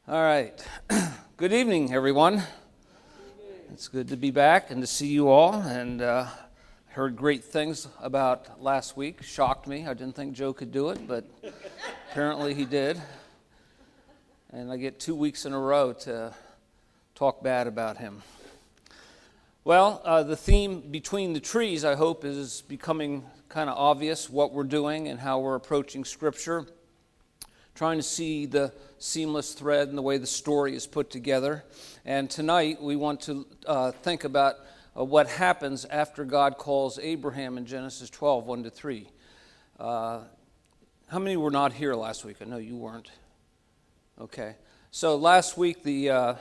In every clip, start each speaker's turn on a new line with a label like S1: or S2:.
S1: All right. Good evening, everyone. It's good to be back and to see you all. And heard great things about last week. Shocked me. I didn't think Joe could do it, but apparently he did. And I get 2 weeks in a row to talk bad about him. Well, the theme between the trees, I hope, is becoming kind of obvious what we're doing and how we're approaching Scripture. Trying to see the seamless thread and the way the story is put together. And tonight we want to think about what happens after God calls Abraham in Genesis 12, 1-3. How many were not here last week? I know you weren't. Okay. So last week the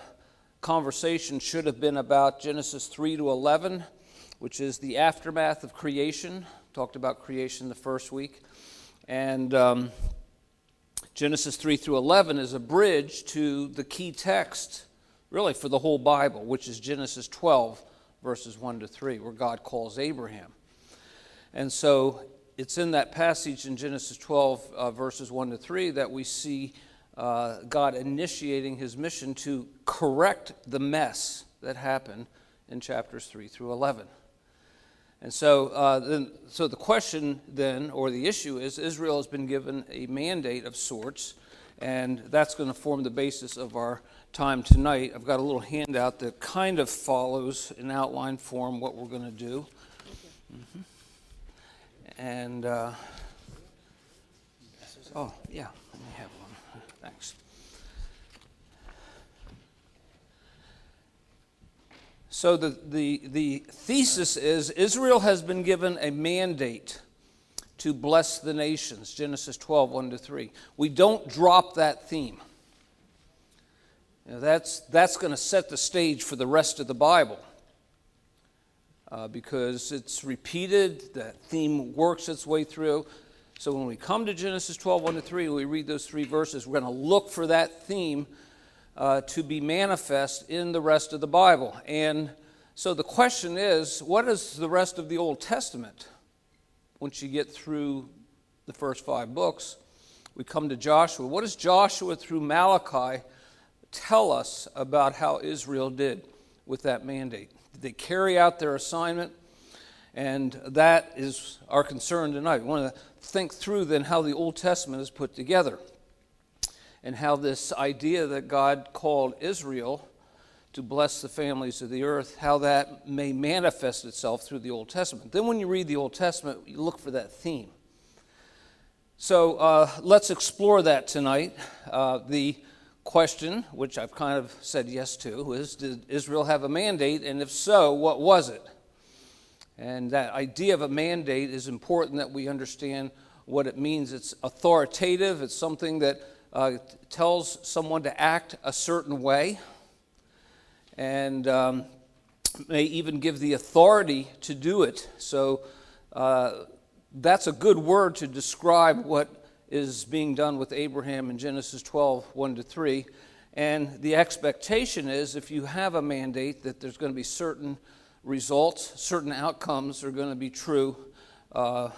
S1: conversation should have been about Genesis 3-11, which is the aftermath of creation. Talked about creation the first week. And Genesis 3-11 is a bridge to the key text, really for the whole Bible, which is Genesis 12, verses 1-3, where God calls Abraham. And so it's in that passage in Genesis 12, verses 1-3, that we see God initiating his mission to correct the mess that happened in chapters 3-11. And so the question then, or the issue is, Israel has been given a mandate of sorts, and that's going to form the basis of our time tonight. I've got a little handout that kind of follows in outline form what we're going to do. Mm-hmm. And, oh, yeah, let me have one. Thanks. So the thesis is Israel has been given a mandate to bless the nations, Genesis 12, 1-3. We don't drop that theme. You know, that's going to set the stage for the rest of the Bible because it's repeated, that theme works its way through. So when we come to Genesis 12, 1-3, we read those three verses, we're going to look for that theme to be manifest in the rest of the Bible. And so the question is, what is the rest of the Old Testament? Once you get through the first 5 books, we come to Joshua. What does Joshua through Malachi tell us about how Israel did with that mandate? Did they carry out their assignment? And that is our concern tonight. We want to think through then how the Old Testament is put together, and how this idea that God called Israel to bless the families of the earth, how that may manifest itself through the Old Testament. Then when you read the Old Testament, you look for that theme. So let's explore that tonight. The question, which I've kind of said yes to, is, did Israel have a mandate? And if so, what was it? And that idea of a mandate is important that we understand what it means. It's authoritative. It's something that tells someone to act a certain way, and may even give the authority to do it. So that's a good word to describe what is being done with Abraham in Genesis 12, 1-3. And the expectation is, if you have a mandate, that there's going to be certain results, certain outcomes are going to be true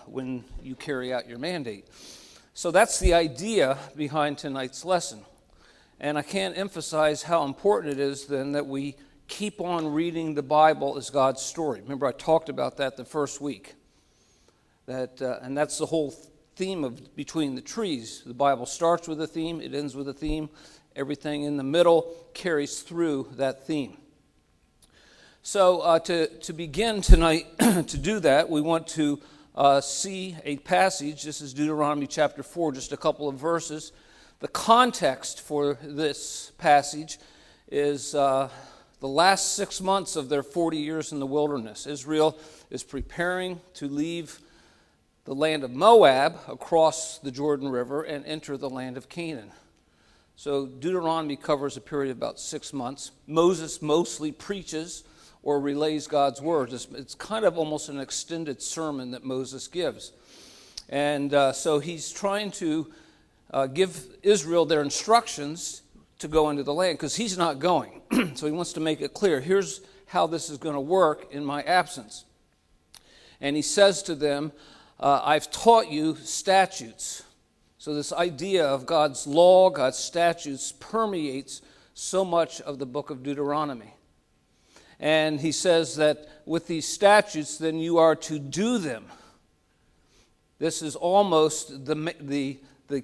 S1: when you carry out your mandate. So that's the idea behind tonight's lesson. And I can't emphasize how important it is then that we keep on reading the Bible as God's story. Remember, I talked about that the first week. And that's the whole theme of Between the Trees. The Bible starts with a theme, it ends with a theme. Everything in the middle carries through that theme. So to begin tonight, to do that, we want to see a passage. This is Deuteronomy chapter 4, just a couple of verses. The context for this passage is the last 6 months of their 40 years in the wilderness. Israel is preparing to leave the land of Moab across the Jordan River and enter the land of Canaan. So Deuteronomy covers a period of about 6 months. Moses mostly preaches or relays God's word. It's kind of almost an extended sermon that Moses gives. And so he's trying to give Israel their instructions to go into the land, because he's not going. So he wants to make it clear, here's how this is going to work in my absence. And he says to them, I've taught you statutes So this idea of God's law, God's statutes permeates so much of the book of Deuteronomy. And he says that with these statutes, then you are to do them. This is almost the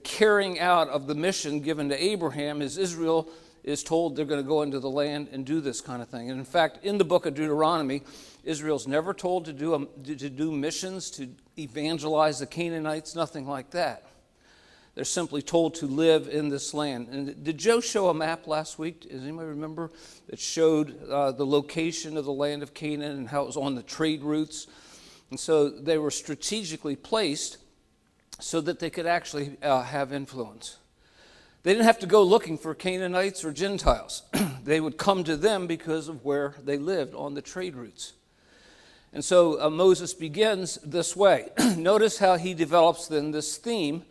S1: carrying out of the mission given to Abraham, as Israel is told they're going to go into the land and do this kind of thing. And in fact, in the book of Deuteronomy, Israel's never told to do missions, to evangelize the Canaanites, nothing like that. They're simply told to live in this land. And did Joe show a map last week? Does anybody remember? That showed the location of the land of Canaan and how it was on the trade routes. And so they were strategically placed so that they could actually have influence. They didn't have to go looking for Canaanites or Gentiles. They would come to them because of where they lived on the trade routes. And so Moses begins this way. Notice how he develops then this theme.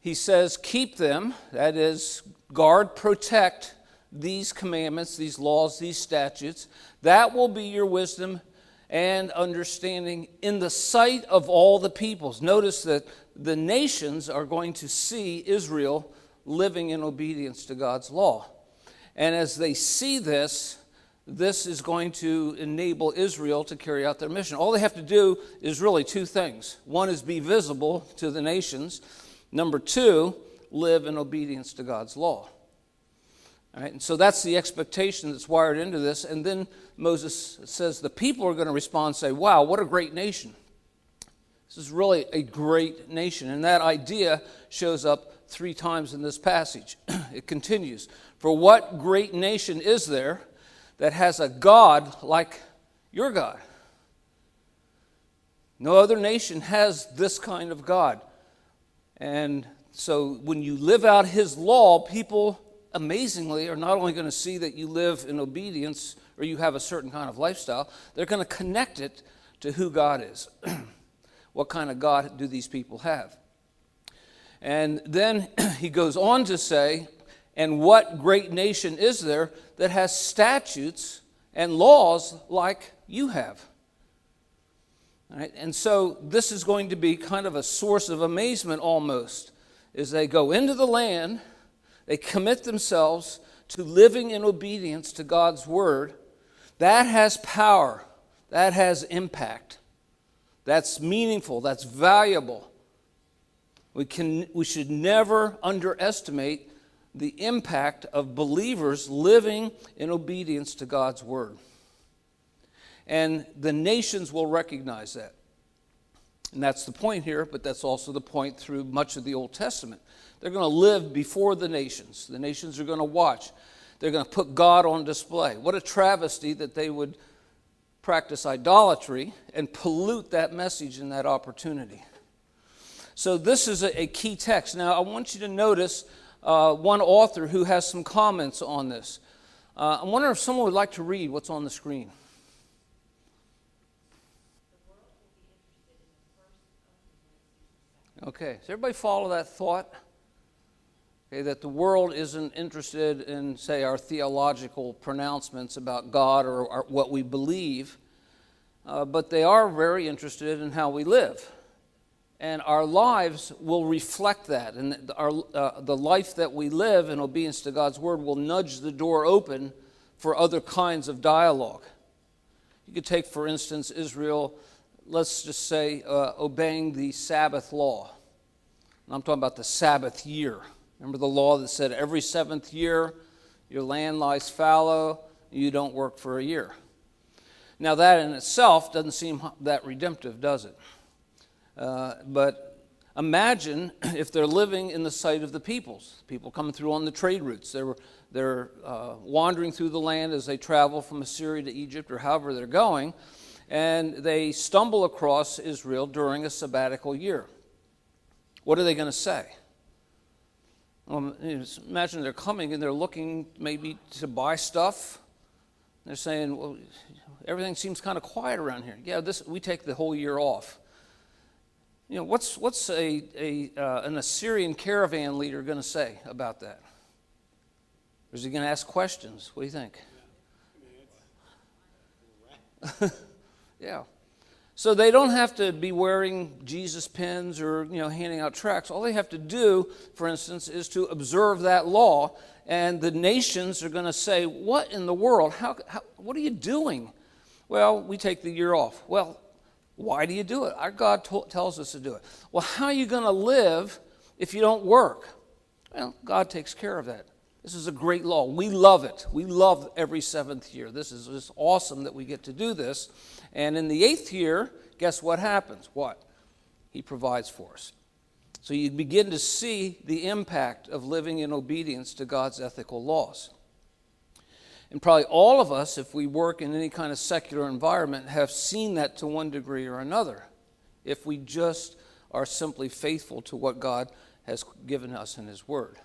S1: He says, keep them, that is, guard, protect these commandments, these laws, these statutes. That will be your wisdom and understanding in the sight of all the peoples. Notice that the nations are going to see Israel living in obedience to God's law. And as they see this, this is going to enable Israel to carry out their mission. All they have to do is really two things. One is be visible to the nations. Number two, live in obedience to God's law. All right, and so that's the expectation that's wired into this. And then Moses says the people are going to respond and say, wow, what a great nation. This is really a great nation. And that idea shows up 3 times in this passage. It continues. For what great nation is there that has a God like your God? No other nation has this kind of God. And so when you live out his law, people amazingly are not only going to see that you live in obedience or you have a certain kind of lifestyle, they're going to connect it to who God is. What kind of God do these people have? And then he goes on to say, and what great nation is there that has statutes and laws like you have? All right, and so this is going to be kind of a source of amazement almost, as they go into the land, they commit themselves to living in obedience to God's word. That has power, that has impact, that's meaningful, that's valuable. We should never underestimate the impact of believers living in obedience to God's word. And the nations will recognize that. And that's the point here, but that's also the point through much of the Old Testament. They're going to live before the nations. The nations are going to watch. They're going to put God on display. What a travesty that they would practice idolatry and pollute that message and that opportunity. So this is a key text. Now, I want you to notice one author who has some comments on this. I wonder if someone would like to read what's on the screen. Okay, does everybody follow that thought? Okay, that the world isn't interested in, say, our theological pronouncements about God or what we believe, but they are very interested in how we live. And our lives will reflect that. And the life that we live in obedience to God's word will nudge the door open for other kinds of dialogue. You could take, for instance, Israel, let's just say, obeying the Sabbath law. And I'm talking about the Sabbath year. Remember the law that said every 7th year your land lies fallow, you don't work for a year. Now that in itself doesn't seem that redemptive, does it? But imagine if they're living in the sight of the peoples, people coming through on the trade routes. They're wandering through the land as they travel from Assyria to Egypt or however they're going, and they stumble across Israel during a sabbatical year. What are they going to say? Well, imagine they're coming and they're looking maybe to buy stuff. They're saying, well, everything seems kind of quiet around here. Yeah, we take the whole year off. You know, what's an Assyrian caravan leader going to say about that? Or is he going to ask questions? What do you think? Yeah. So they don't have to be wearing Jesus pins or handing out tracts. All they have to do, for instance, is to observe that law, and the nations are going to say, "What in the world? What are you doing?" Well, we take the year off. Well, why do you do it? Our God tells us to do it. Well, how are you going to live if you don't work? Well, God takes care of that. This is a great law. We love it. We love every seventh year. This is just awesome that we get to do this. And in the eighth year, guess what happens? What? He provides for us. So you begin to see the impact of living in obedience to God's ethical laws. And probably all of us, if we work in any kind of secular environment, have seen that to one degree or another, if we just are simply faithful to what God has given us in His Word.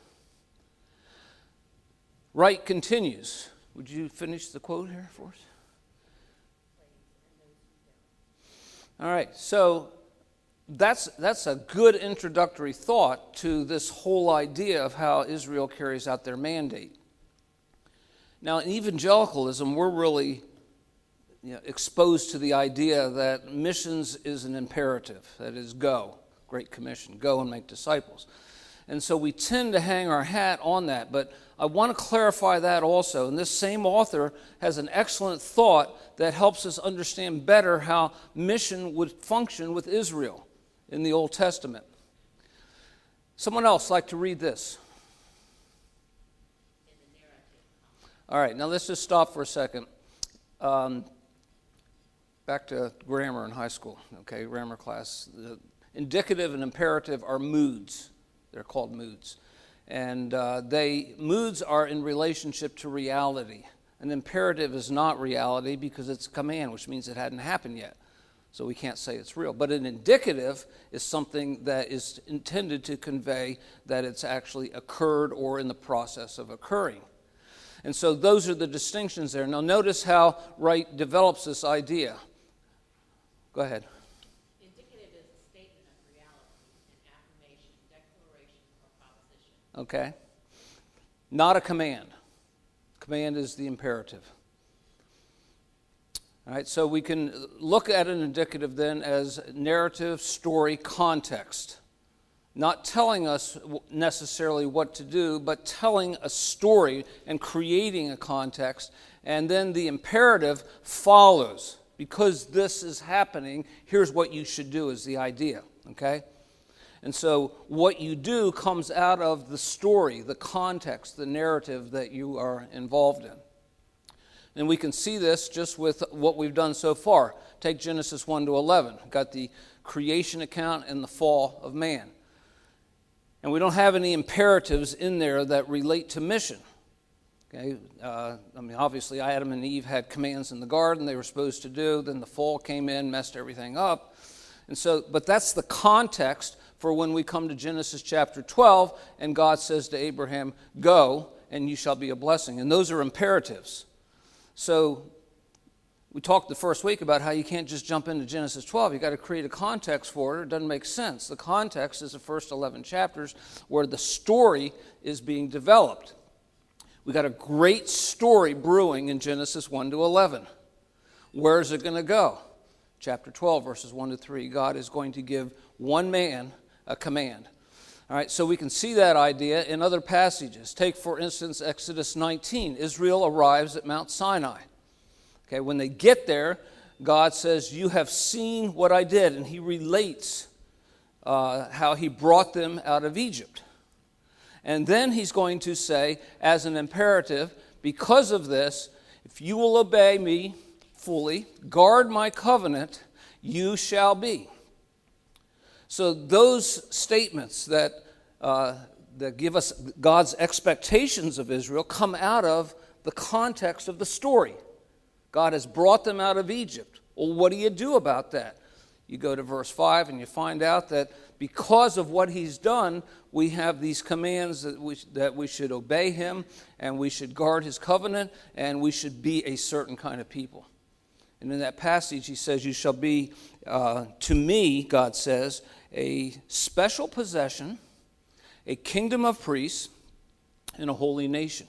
S1: Wright continues. Would you finish the quote here for us? All right, so that's a good introductory thought to this whole idea of how Israel carries out their mandate. Now, in evangelicalism, we're really exposed to the idea that missions is an imperative. That is, go, Great Commission, go and make disciples. And so we tend to hang our hat on that, but I want to clarify that also. And this same author has an excellent thought that helps us understand better how mission would function with Israel in the Old Testament. Someone else like to read this? All right, now let's just stop for a second. Back to grammar in high school, okay, grammar class. The indicative and imperative are moods. They're called moods. And moods are in relationship to reality. An imperative is not reality because it's a command, which means it hadn't happened yet. So we can't say it's real. But an indicative is something that is intended to convey that it's actually occurred or in the process of occurring. And so those are the distinctions there. Now notice how Wright develops this idea. Go ahead.
S2: Indicative is a statement of reality, an affirmation, declaration, or proposition.
S1: Okay. Not a command. Command is the imperative. All right, so we can look at an indicative then as narrative, story, context. Not telling us necessarily what to do, but telling a story and creating a context. And then the imperative follows. Because this is happening, here's what you should do is the idea, okay? And so what you do comes out of the story, the context, the narrative that you are involved in. And we can see this just with what we've done so far. Take Genesis 1 to 11. Got the creation account and the fall of man. And we don't have any imperatives in there that relate to mission. Okay, obviously Adam and Eve had commands in the garden they were supposed to do. Then the fall came in, messed everything up. And so, but that's the context for when we come to Genesis chapter 12, and God says to Abraham, "Go, and you shall be a blessing." And those are imperatives. So we talked the first week about how you can't just jump into Genesis 12. You've got to create a context for it. It doesn't make sense. The context is the first 11 chapters where the story is being developed. We got a great story brewing in Genesis 1 to 11. Where is it going to go? Chapter 12, verses 1 to 3. God is going to give one man a command. All right, so we can see that idea in other passages. Take, for instance, Exodus 19. Israel arrives at Mount Sinai. Okay, when they get there, God says, "You have seen what I did," and He relates how He brought them out of Egypt. And then He's going to say, as an imperative, because of this, if you will obey me fully, guard my covenant, you shall be. So those statements that give us God's expectations of Israel come out of the context of the story. God has brought them out of Egypt. Well, what do you do about that? You go to verse 5 and you find out that because of what He's done, we have these commands that we should obey Him, and we should guard His covenant, and we should be a certain kind of people. And in that passage, He says, "You shall be, to me," God says, "a special possession, a kingdom of priests, and a holy nation."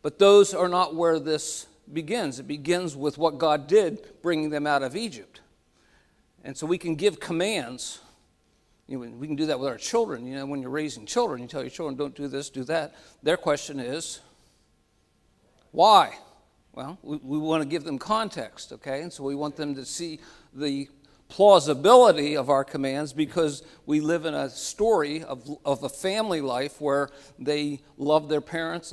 S1: But those are not where this begins. It begins with what God did, bringing them out of Egypt. And so we can give commands. We can do that with our children. When you're raising children, you tell your children, don't do this, do that. Their question is, why? Well, we want to give them context, okay? And so we want them to see the plausibility of our commands, because we live in a story of a family life where they love their parents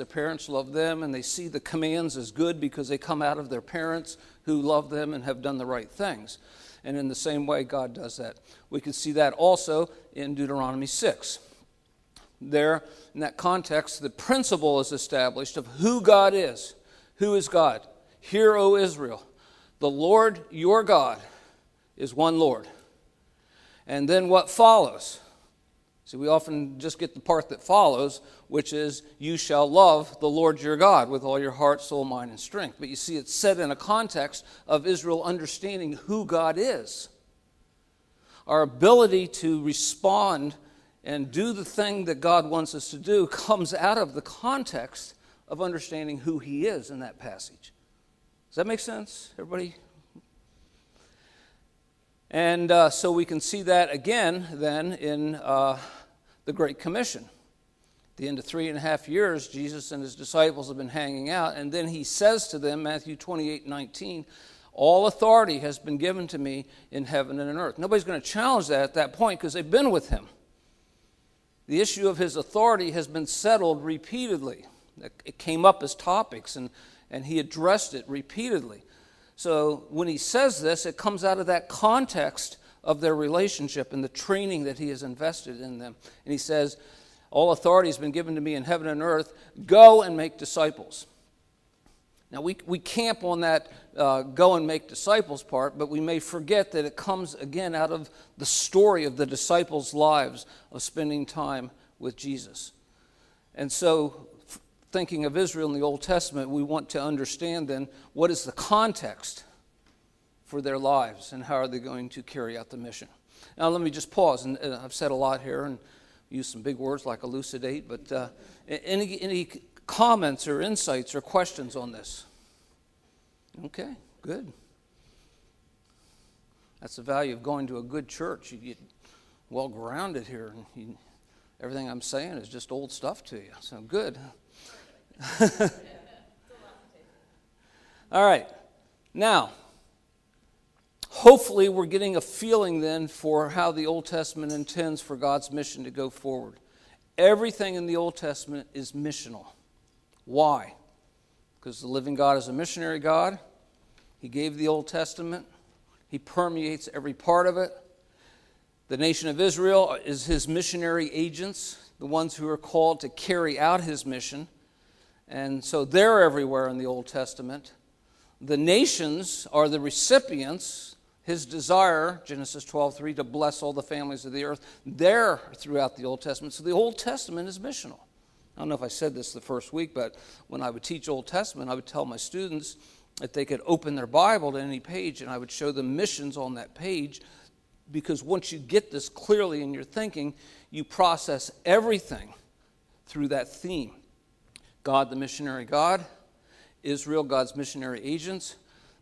S1: love them, and they see the commands as good because they come out of their parents who love them and have done the right things. And in the same way, God does that. We can see that also in Deuteronomy 6. There, in that context, the principle is established of who God is. Who is God? Hear, O Israel, the Lord your God is one Lord. And then what follows? See, we often just get the part that follows, which is, you shall love the Lord your God with all your heart, soul, mind, and strength. But you see, it's said in a context of Israel understanding who God is. Our ability to respond and do the thing that God wants us to do comes out of the context of understanding who he is in that passage. Does that make sense, everybody? And so we can see that again then in the Great Commission. At the end of 3.5 years, Jesus and his disciples have been hanging out, and then he says to them, Matthew 28:19, all authority has been given to me in heaven and on earth. Nobody's going to challenge that at that point because they've been with him. The issue of his authority has been settled repeatedly. It came up as topics, and he addressed it repeatedly. So when he says this, it comes out of that context of their relationship and the training that he has invested in them. And he says, all authority has been given to me in heaven and earth. Go and make disciples. Now, we camp on that go and make disciples part, but we may forget that it comes again out of the story of the disciples' lives of spending time with Jesus. And so, thinking of Israel in the Old Testament, we want to understand then what is the context for their lives and how are they going to carry out the mission. Now let me just pause, and I've said a lot here and used some big words like elucidate, but any comments or insights or questions on this? Okay, good. That's the value of going to a good church. You get well grounded here, and everything I'm saying is just old stuff to you, so good. All right. Now, hopefully we're getting a feeling then for how the Old Testament intends for God's mission to go forward. Everything in the Old Testament is missional. Why? Because the living God is a missionary God. He gave the Old Testament. He permeates every part of it. The nation of Israel is his missionary agents, the ones who are called to carry out his mission. And so they're everywhere in the Old Testament. The nations are the recipients. His desire, Genesis 12:3, to bless all the families of the earth, they're throughout the Old Testament. So the Old Testament is missional. I don't know if I said this the first week, but when I would teach Old Testament, I would tell my students that they could open their Bible to any page, and I would show them missions on that page, because once you get this clearly in your thinking, you process everything through that theme. God, the missionary God, Israel, God's missionary agents,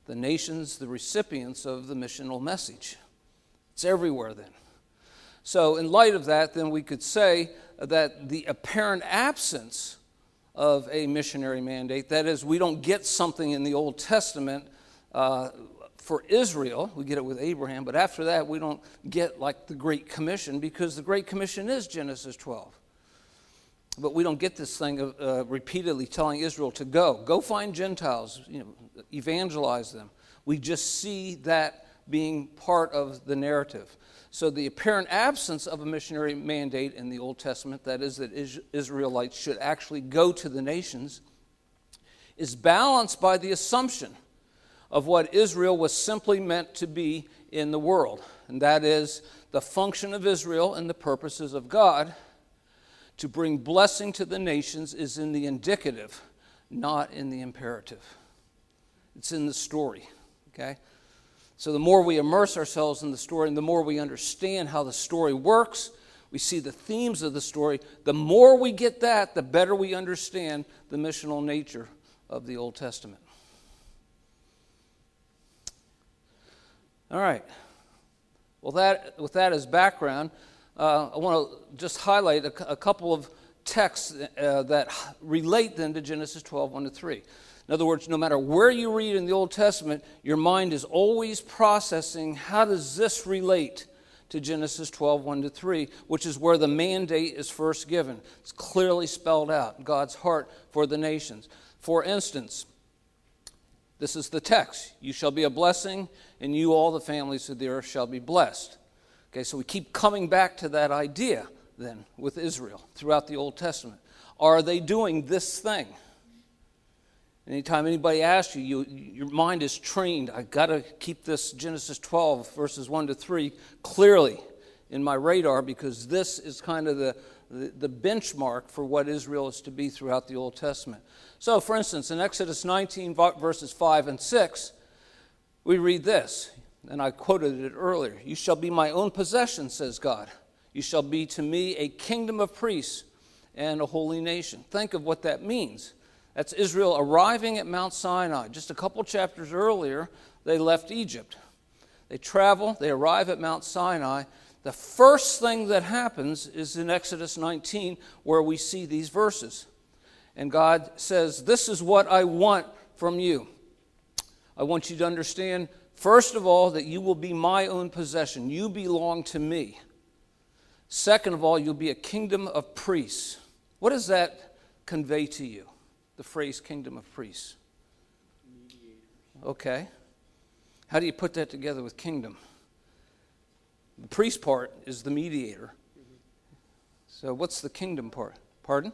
S1: the nations, the recipients of the missional message. It's everywhere then. So in light of that, then we could say that the apparent absence of a missionary mandate, that is, we don't get something in the Old Testament for Israel, we get it with Abraham, but after that we don't get like the Great Commission, because the Great Commission is Genesis 12. But we don't get this thing of repeatedly telling Israel to go find Gentiles, evangelize them. We just see that being part of the narrative. So the apparent absence of a missionary mandate in the Old Testament, that is, that Israelites should actually go to the nations, is balanced by the assumption of what Israel was simply meant to be in the world. And that is the function of Israel and the purposes of God to bring blessing to the nations is in the indicative, not in the imperative. It's in the story, okay? So the more we immerse ourselves in the story and the more we understand how the story works, we see the themes of the story, the more we get that, the better we understand the missional nature of the Old Testament. All right. Well, with that as background, I want to just highlight a couple of texts that relate then to Genesis 12, 1-3. In other words, no matter where you read in the Old Testament, your mind is always processing, how does this relate to Genesis 12, 1-3, which is where the mandate is first given. It's clearly spelled out, God's heart for the nations. For instance, this is the text. You shall be a blessing, and you, all the families of the earth, shall be blessed. Okay, so we keep coming back to that idea then with Israel throughout the Old Testament. Are they doing this thing? Anytime anybody asks you, your mind is trained. I've got to keep this Genesis 12, verses 1-3, clearly in my radar, because this is kind of the benchmark for what Israel is to be throughout the Old Testament. So, for instance, in Exodus 19, verses 5 and 6, we read this, and I quoted it earlier. You shall be my own possession, says God. You shall be to me a kingdom of priests and a holy nation. Think of what that means. That's Israel arriving at Mount Sinai. Just a couple chapters earlier, they left Egypt. They travel, they arrive at Mount Sinai. The first thing that happens is in Exodus 19, where we see these verses. And God says, this is what I want from you. I want you to understand, first of all, that you will be my own possession. You belong to me. Second of all, you'll be a kingdom of priests. What does that convey to you? The phrase kingdom of priests. Okay. How do you put that together with kingdom? The priest part is the mediator. So what's the kingdom part? Pardon?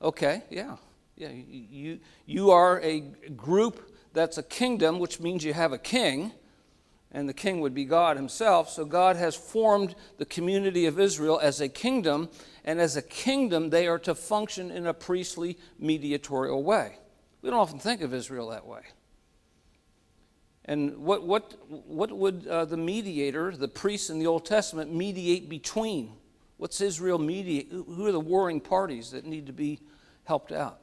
S1: Okay, yeah. You are a group that's a kingdom, which means you have a king, and the king would be God himself. So God has formed the community of Israel as a kingdom, and as a kingdom, they are to function in a priestly mediatorial way. We don't often think of Israel that way. And what would the mediator, the priests in the Old Testament, mediate between? What's Israel mediate? Who are the warring parties that need to be helped out?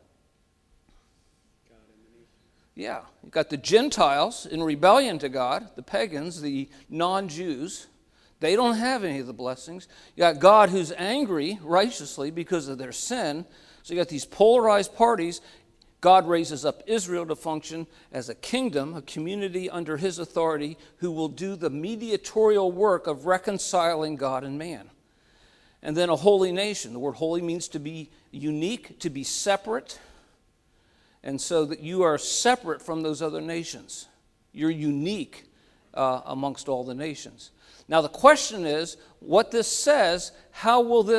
S3: God and the nation.
S1: Yeah, you've got the Gentiles in rebellion to God, the pagans, the non-Jews. They don't have any of the blessings. You got God who's angry righteously because of their sin. So you got these polarized parties. God raises up Israel to function as a kingdom, a community under his authority, who will do the mediatorial work of reconciling God and man. And then a holy nation. The word holy means to be unique, to be separate. And so that you are separate from those other nations. You're unique amongst all the nations. Now the question is, what this says, how will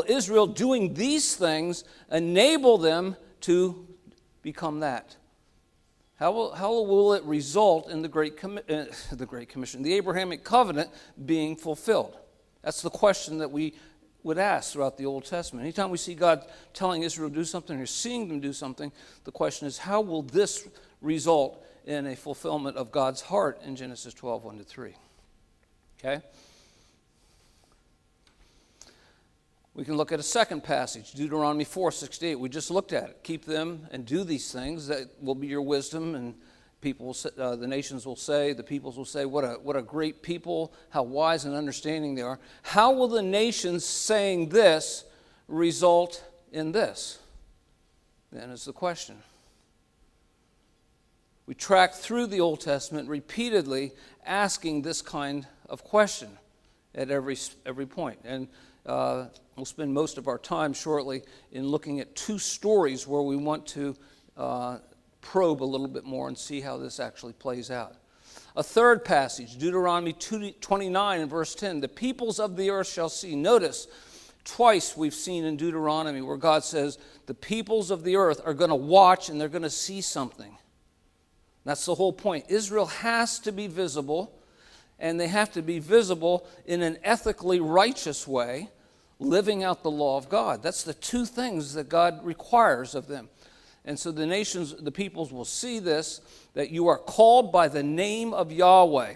S1: Israel doing these things enable them to become that? How will it result in the Great Commission, the Abrahamic covenant being fulfilled? That's the question that we would ask throughout the Old Testament. Anytime we see God telling Israel to do something or seeing them do something, the question is, how will this result in a fulfillment of God's heart in Genesis 12, 1-3? Okay? We can look at a second passage, Deuteronomy 4:6-8. We just looked at it. Keep them and do these things. That will be your wisdom, and people will say, the nations will say, the peoples will say, what a great people, how wise and understanding they are. How will the nations saying this result in this? Then is the question. We track through the Old Testament repeatedly asking this kind of question at every point. And we'll spend most of our time shortly in looking at two stories where we want to probe a little bit more and see how this actually plays out. A third passage, Deuteronomy 29 and verse 10, the peoples of the earth shall see. Notice, twice we've seen in Deuteronomy where God says the peoples of the earth are going to watch and they're going to see something. That's the whole point. Israel has to be visible, and they have to be visible in an ethically righteous way, living out the law of God. That's the two things that God requires of them. And so the nations, the peoples will see this, that you are called by the name of Yahweh.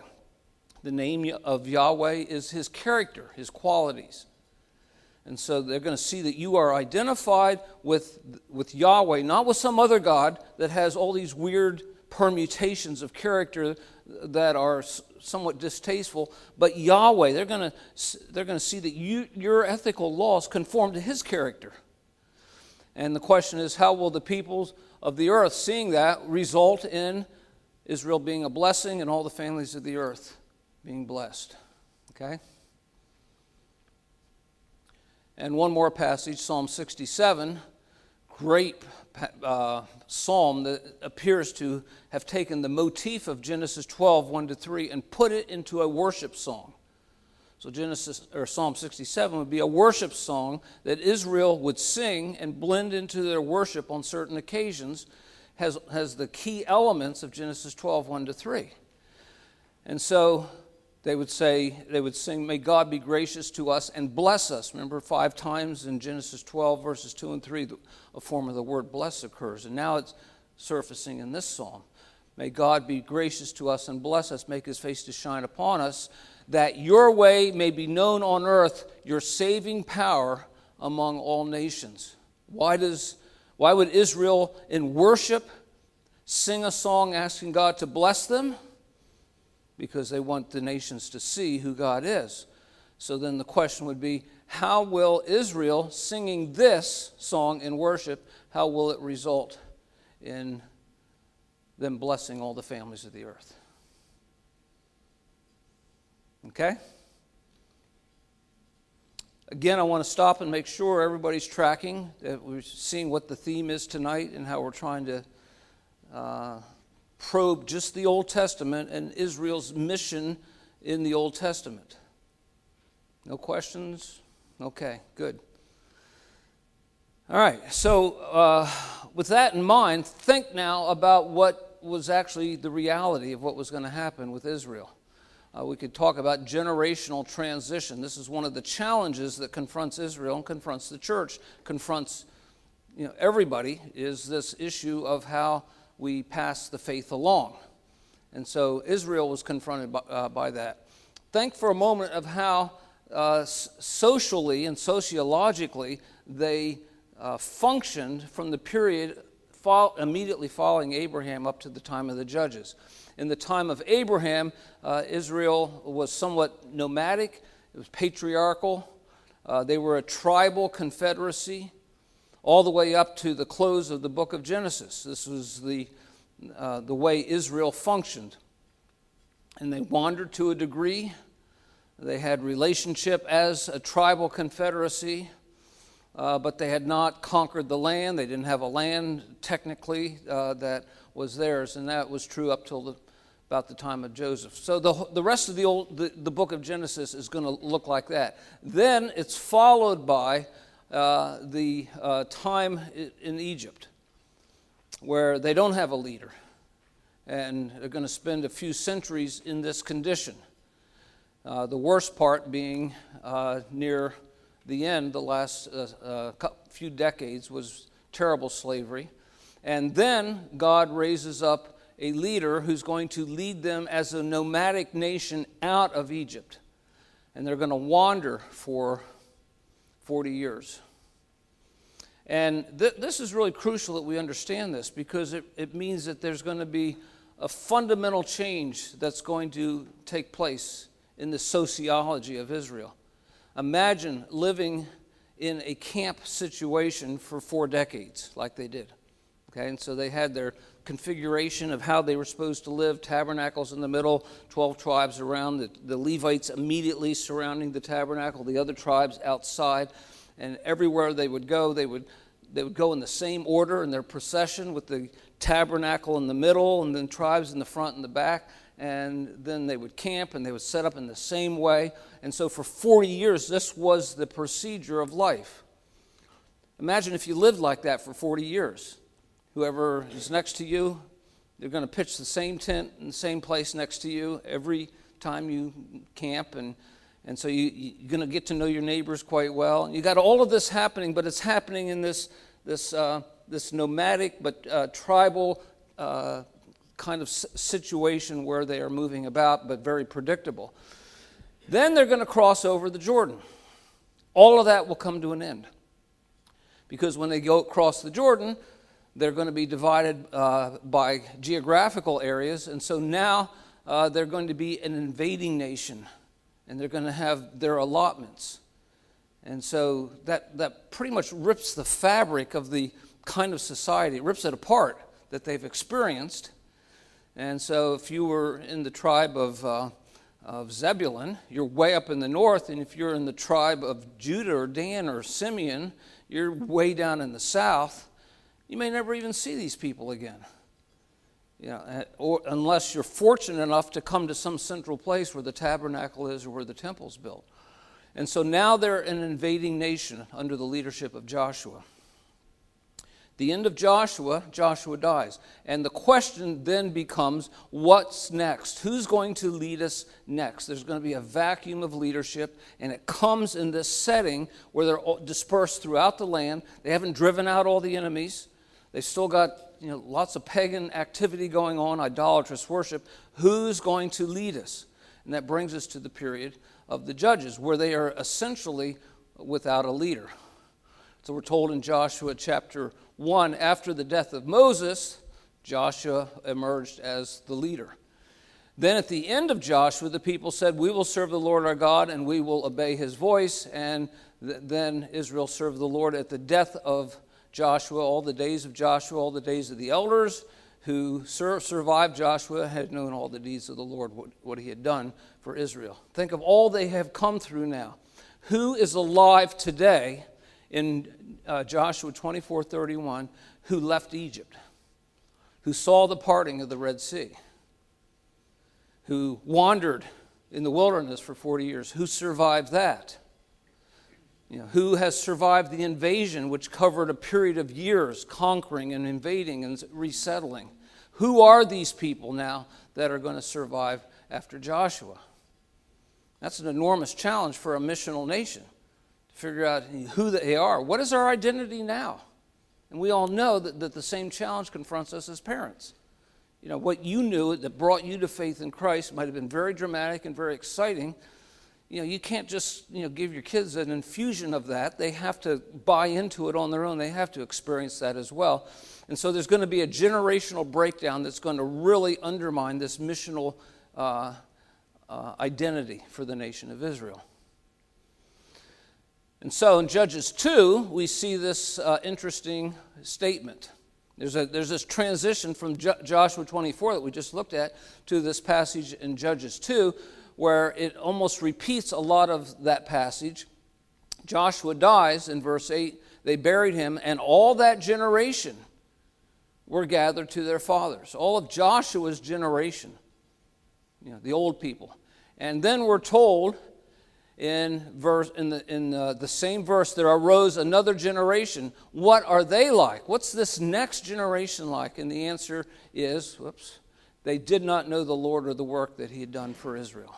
S1: The name of Yahweh is his character, his qualities. And so they're going to see that you are identified with Yahweh, not with some other God that has all these weird permutations of character that are somewhat distasteful, but Yahweh, they're going to see that your ethical laws conform to his character. And the question is, how will the peoples of the earth, seeing that, result in Israel being a blessing and all the families of the earth being blessed? Okay? And one more passage, Psalm 67, great psalm that appears to have taken the motif of Genesis 12, 1-3, and put it into a worship song. So Psalm 67 would be a worship song that Israel would sing and blend into their worship on certain occasions, has the key elements of Genesis 12, 1-3. And so they would sing, may God be gracious to us and bless us. Remember, 5 times in Genesis 12, verses 2 and 3, a form of the word bless occurs. And now it's surfacing in this psalm. May God be gracious to us and bless us, make his face to shine upon us, that your way may be known on earth, your saving power among all nations. Why would Israel in worship sing a song asking God to bless them? Because they want the nations to see who God is. So then the question would be, how will Israel singing this song in worship, how will it result in them blessing all the families of the earth? Okay? Again, I want to stop and make sure everybody's tracking, that we're seeing what the theme is tonight and how we're trying to probe just the Old Testament and Israel's mission in the Old Testament. No questions? Okay, good. All right, so with that in mind, think now about what was actually the reality of what was going to happen with Israel. We could talk about generational transition. This is one of the challenges that confronts Israel and confronts the church, confronts everybody, is this issue of how we pass the faith along. And so Israel was confronted by that. Think for a moment of how socially and sociologically they functioned from the period immediately following Abraham up to the time of the Judges. In the time of Abraham, Israel was somewhat nomadic. It was patriarchal. They were a tribal confederacy all the way up to the close of the book of Genesis. This was the way Israel functioned. And they wandered to a degree. They had relationship as a tribal confederacy, but they had not conquered the land. They didn't have a land, technically, that was theirs, and that was true up till about the time of Joseph. So the rest of the book of Genesis is going to look like that. Then it's followed by the time in Egypt, where they don't have a leader, and they're going to spend a few centuries in this condition. The worst part being near the end, the last few decades, was terrible slavery. And then God raises up a leader who's going to lead them as a nomadic nation out of Egypt. And they're going to wander for 40 years. And this is really crucial that we understand this, because it means that there's going to be a fundamental change that's going to take place in the sociology of Israel. Imagine living in a camp situation for 4 decades like they did. Okay, and so they had their configuration of how they were supposed to live, tabernacles in the middle, 12 tribes around, the Levites immediately surrounding the tabernacle, the other tribes outside, and everywhere they would go, they would go in the same order in their procession, with the tabernacle in the middle and then tribes in the front and the back, and then they would camp and they would set up in the same way. And so for 40 years, this was the procedure of life. Imagine if you lived like that for 40 years. Whoever is next to you, they're going to pitch the same tent in the same place next to you every time you camp, and so you're going to get to know your neighbors quite well. And you got all of this happening, but it's happening in this nomadic but tribal kind of situation where they are moving about, but very predictable. Then they're going to cross over the Jordan. All of that will come to an end, because when they go across the Jordan, They're going to be divided by geographical areas, and so now they're going to be an invading nation, and they're going to have their allotments. And so that pretty much rips the fabric of the kind of society, it rips it apart that they've experienced. And so if you were in the tribe of Zebulun, you're way up in the north, and if you're in the tribe of Judah or Dan or Simeon, you're way down in the south. You may never even see these people again, or unless you're fortunate enough to come to some central place where the tabernacle is or where the temple's built. And so now they're an invading nation under the leadership of Joshua. The end of Joshua dies. And the question then becomes, what's next? Who's going to lead us next? There's going to be a vacuum of leadership, and it comes in this setting where they're dispersed throughout the land. They haven't driven out all the enemies. They've still got lots of pagan activity going on, idolatrous worship. Who's going to lead us? And that brings us to the period of the judges, where they are essentially without a leader. So we're told in Joshua chapter 1, after the death of Moses, Joshua emerged as the leader. Then at the end of Joshua, the people said, "We will serve the Lord our God, and we will obey his voice." And then Israel served the Lord. At the death of Joshua, all the days of Joshua, all the days of the elders who survived Joshua had known all the deeds of the Lord, what he had done for Israel. Think of all they have come through now. Who is alive today in Joshua 24:31 who left Egypt, who saw the parting of the Red Sea, who wandered in the wilderness for 40 years? Who survived that? Who has survived the invasion, which covered a period of years, conquering and invading and resettling? Who are these people now that are going to survive after Joshua? That's an enormous challenge for a missional nation, to figure out who they are. What is our identity now? And we all know that the same challenge confronts us as parents. What you knew that brought you to faith in Christ might have been very dramatic and very exciting. You can't just give your kids an infusion of that. They have to buy into it on their own. They have to experience that as well. And so there's going to be a generational breakdown that's going to really undermine this missional identity for the nation of Israel. And so in Judges 2, we see this interesting statement. There's this transition from Joshua 24 that we just looked at to this passage in Judges 2, where it almost repeats a lot of that passage. Joshua dies in verse 8. They buried him, and all that generation were gathered to their fathers. All of Joshua's generation, the old people. And then we're told in the same verse, there arose another generation. What are they like? What's this next generation like? And the answer is, they did not know the Lord or the work that he had done for Israel.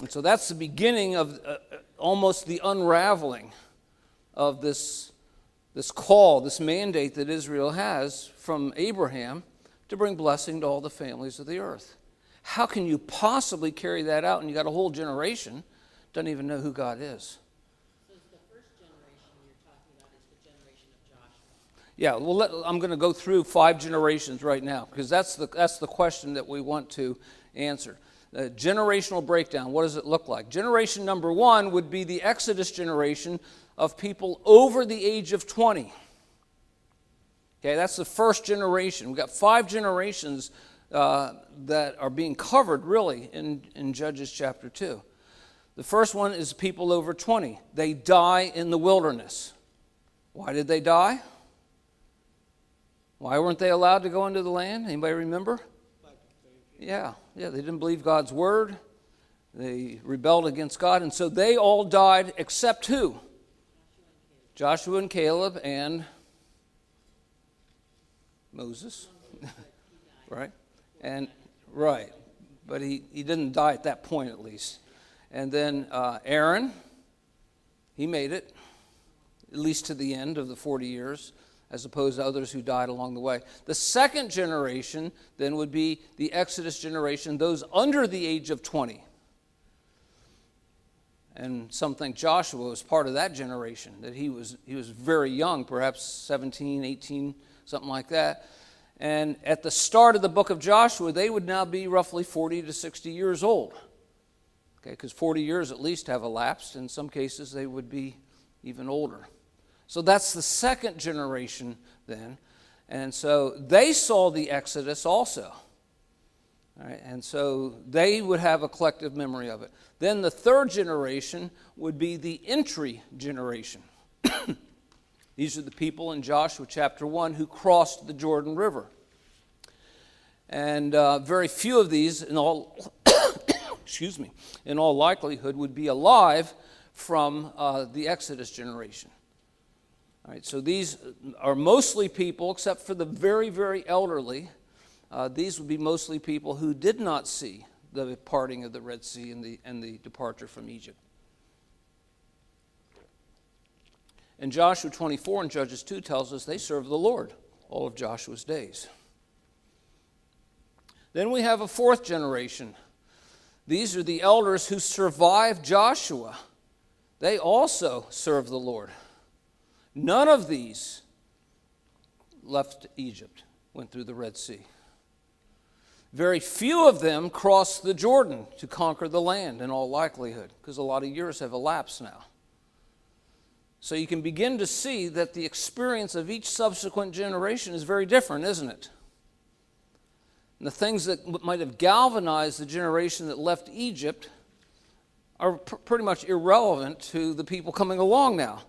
S1: And so that's the beginning of almost the unraveling of this call, this mandate that Israel has from Abraham to bring blessing to all the families of the earth. How can you possibly carry that out? And you got a whole generation doesn't even know who God is.
S2: So it's the first generation you're talking about is the generation of Joshua.
S1: Yeah, well, I'm going to go through 5 generations right now, because that's the question that we want to answer. The generational breakdown, what does it look like? Generation number 1 would be the Exodus generation of people over the age of 20. Okay, that's the first generation. We've got 5 generations that are being covered, really, in Judges chapter 2. The first one is people over 20. They die in the wilderness. Why did they die? Why weren't they allowed to go into the land? Anybody remember? Yeah, they didn't believe God's word. They rebelled against God, and so they all died except who? Joshua and Caleb and Moses. Right? But he didn't die at that point, at least. And then Aaron, he made it, at least to the end of the 40 years, as opposed to others who died along the way. The second generation then would be the Exodus generation, those under the age of 20. And some think Joshua was part of that generation, that he was very young, perhaps 17, 18, something like that. And at the start of the book of Joshua, they would now be roughly 40 to 60 years old. Okay, because 40 years at least have elapsed. In some cases, they would be even older. So that's the second generation then. And so they saw the Exodus also. All right, and so they would have a collective memory of it. Then the third generation would be the entry generation. These are the people in Joshua chapter 1 who crossed the Jordan River. And very few of these, in all, in all likelihood, would be alive from the Exodus generation. All right, so these are mostly people, except for the very, very elderly. These would be mostly people who did not see the parting of the Red Sea and the departure from Egypt. And Joshua 24 and Judges 2 tells us they served the Lord all of Joshua's days. Then we have a fourth generation. These are the elders who survived Joshua. They also served the Lord. None of these left Egypt, went through the Red Sea. Very few of them crossed the Jordan to conquer the land in all likelihood, because a lot of years have elapsed now. So you can begin to see that the experience of each subsequent generation is very different, isn't it? And the things that might have galvanized the generation that left Egypt are pretty much irrelevant to the people coming along now.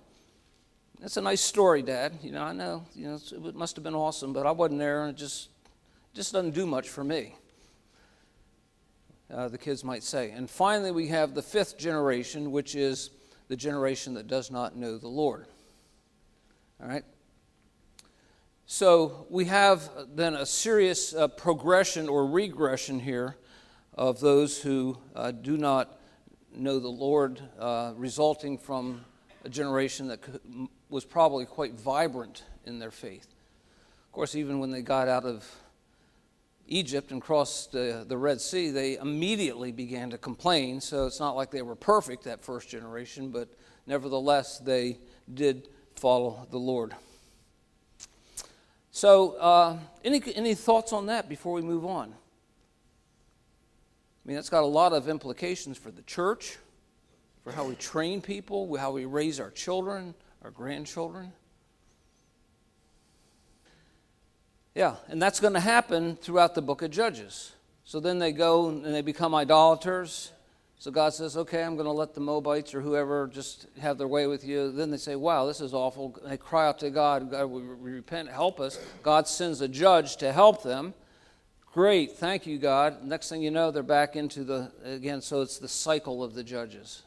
S1: That's a nice story, Dad. I know, it must have been awesome, but I wasn't there, and it just doesn't do much for me, the kids might say. And finally, we have the fifth generation, which is the generation that does not know the Lord. All right? So we have then a serious progression or regression here of those who do not know the Lord, resulting from a generation that was probably quite vibrant in their faith. Of course, even when they got out of Egypt and crossed the Red Sea, they immediately began to complain. So it's not like they were perfect, that first generation, but nevertheless, they did follow the Lord. So any thoughts on that before we move on? I mean, that's got a lot of implications for the church, for how we train people, how we raise our children, our grandchildren. Yeah, and that's going to happen throughout the book of Judges. So then they go and they become idolaters. So God says, okay, I'm going to let the Moabites or whoever just have their way with you. Then they say, wow, this is awful. And they cry out to God, God, we repent, help us. God sends a judge to help them. Great, thank you, God. Next thing you know, they're back into again, so it's the cycle of the judges.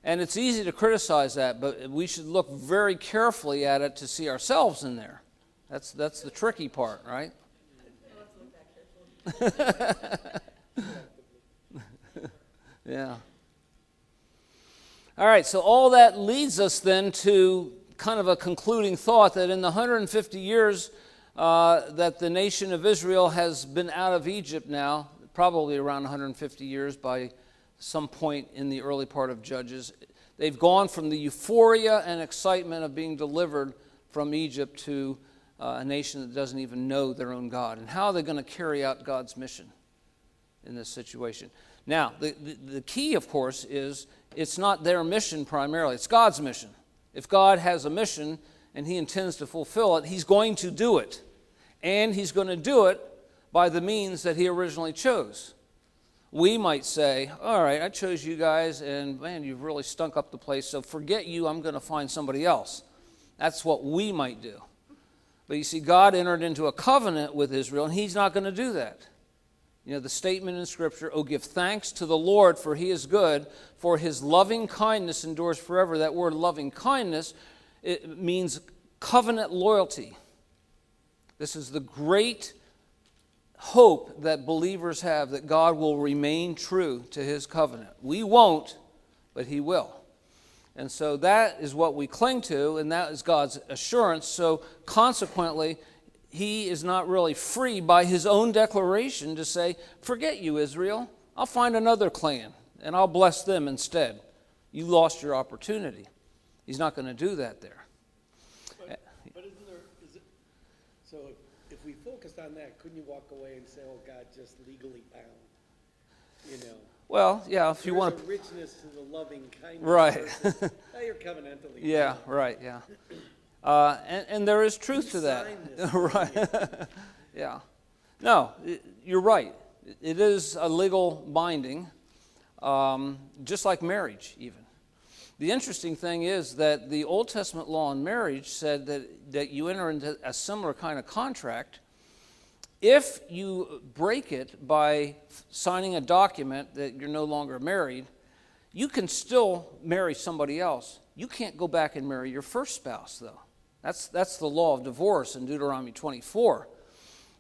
S1: And it's easy to criticize that, but we should look very carefully at it to see ourselves in there. That's the tricky part, right? Yeah. All right, so all that leads us then to kind of a concluding thought that in the 150 years that the nation of Israel has been out of Egypt now, probably around 150 years by some point in the early part of Judges, they've gone from the euphoria and excitement of being delivered from Egypt to a nation that doesn't even know their own God. And how are they going to carry out God's mission in this situation? Now, the key, of course, is it's not their mission primarily. It's God's mission. If God has a mission and he intends to fulfill it, he's going to do it. And he's going to do it by the means that he originally chose. We might say, all right, I chose you guys, and man, you've really stunk up the place, so forget you, I'm going to find somebody else. That's what we might do. But you see, God entered into a covenant with Israel, and he's not going to do that. You know, the statement in Scripture, oh, give thanks to the Lord, for he is good, for his loving kindness endures forever. That word loving kindness, it means covenant loyalty. This is the great hope that believers have, that God will remain true to his covenant. We won't, but he will. And so that is what we cling to, and that is God's assurance. So consequently, he is not really free by his own declaration to say, forget you, Israel. I'll find another clan, and I'll bless them instead. You lost your opportunity. He's not going to do that there.
S3: But isn't there, so if we focused on that, couldn't you walk away and say, oh, God, just legally bound? You know?
S1: Well, yeah, if you want
S3: to. There's a richness to the loving kindness.
S1: Right.
S3: Now you're covenantally.
S1: Yeah,
S3: bound.
S1: right, yeah. And there is truth to that. Right. Yeah. No, you're right. It is a legal binding, just like marriage, even. The interesting thing is that the Old Testament law on marriage said that you enter into a similar kind of contract. If you break it by signing a document that you're no longer married, you can still marry somebody else. You can't go back and marry your first spouse, though. That's the law of divorce in Deuteronomy 24.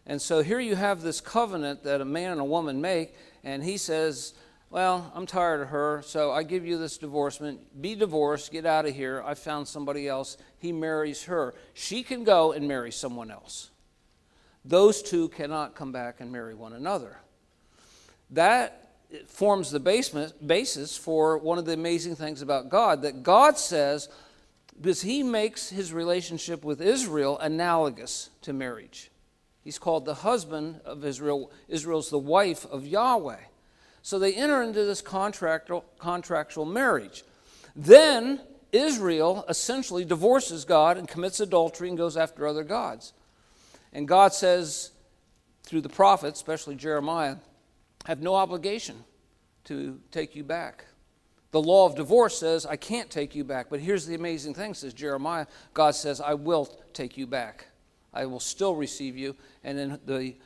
S1: And so here you have this covenant that a man and a woman make, and he says, well, I'm tired of her, so I give you this divorcement. Be divorced, get out of here. I found somebody else. He marries her. She can go and marry someone else. Those two cannot come back and marry one another. That forms the basis for one of the amazing things about God, that God says, because he makes his relationship with Israel analogous to marriage. He's called the husband of Israel. Israel's the wife of Yahweh. So they enter into this contractual marriage. Then Israel essentially divorces God and commits adultery and goes after other gods. And God says, through the prophets, especially Jeremiah, have no obligation to take you back. The law of divorce says, I can't take you back. But here's the amazing thing, says Jeremiah. God says, I will take you back. I will still receive you. And in the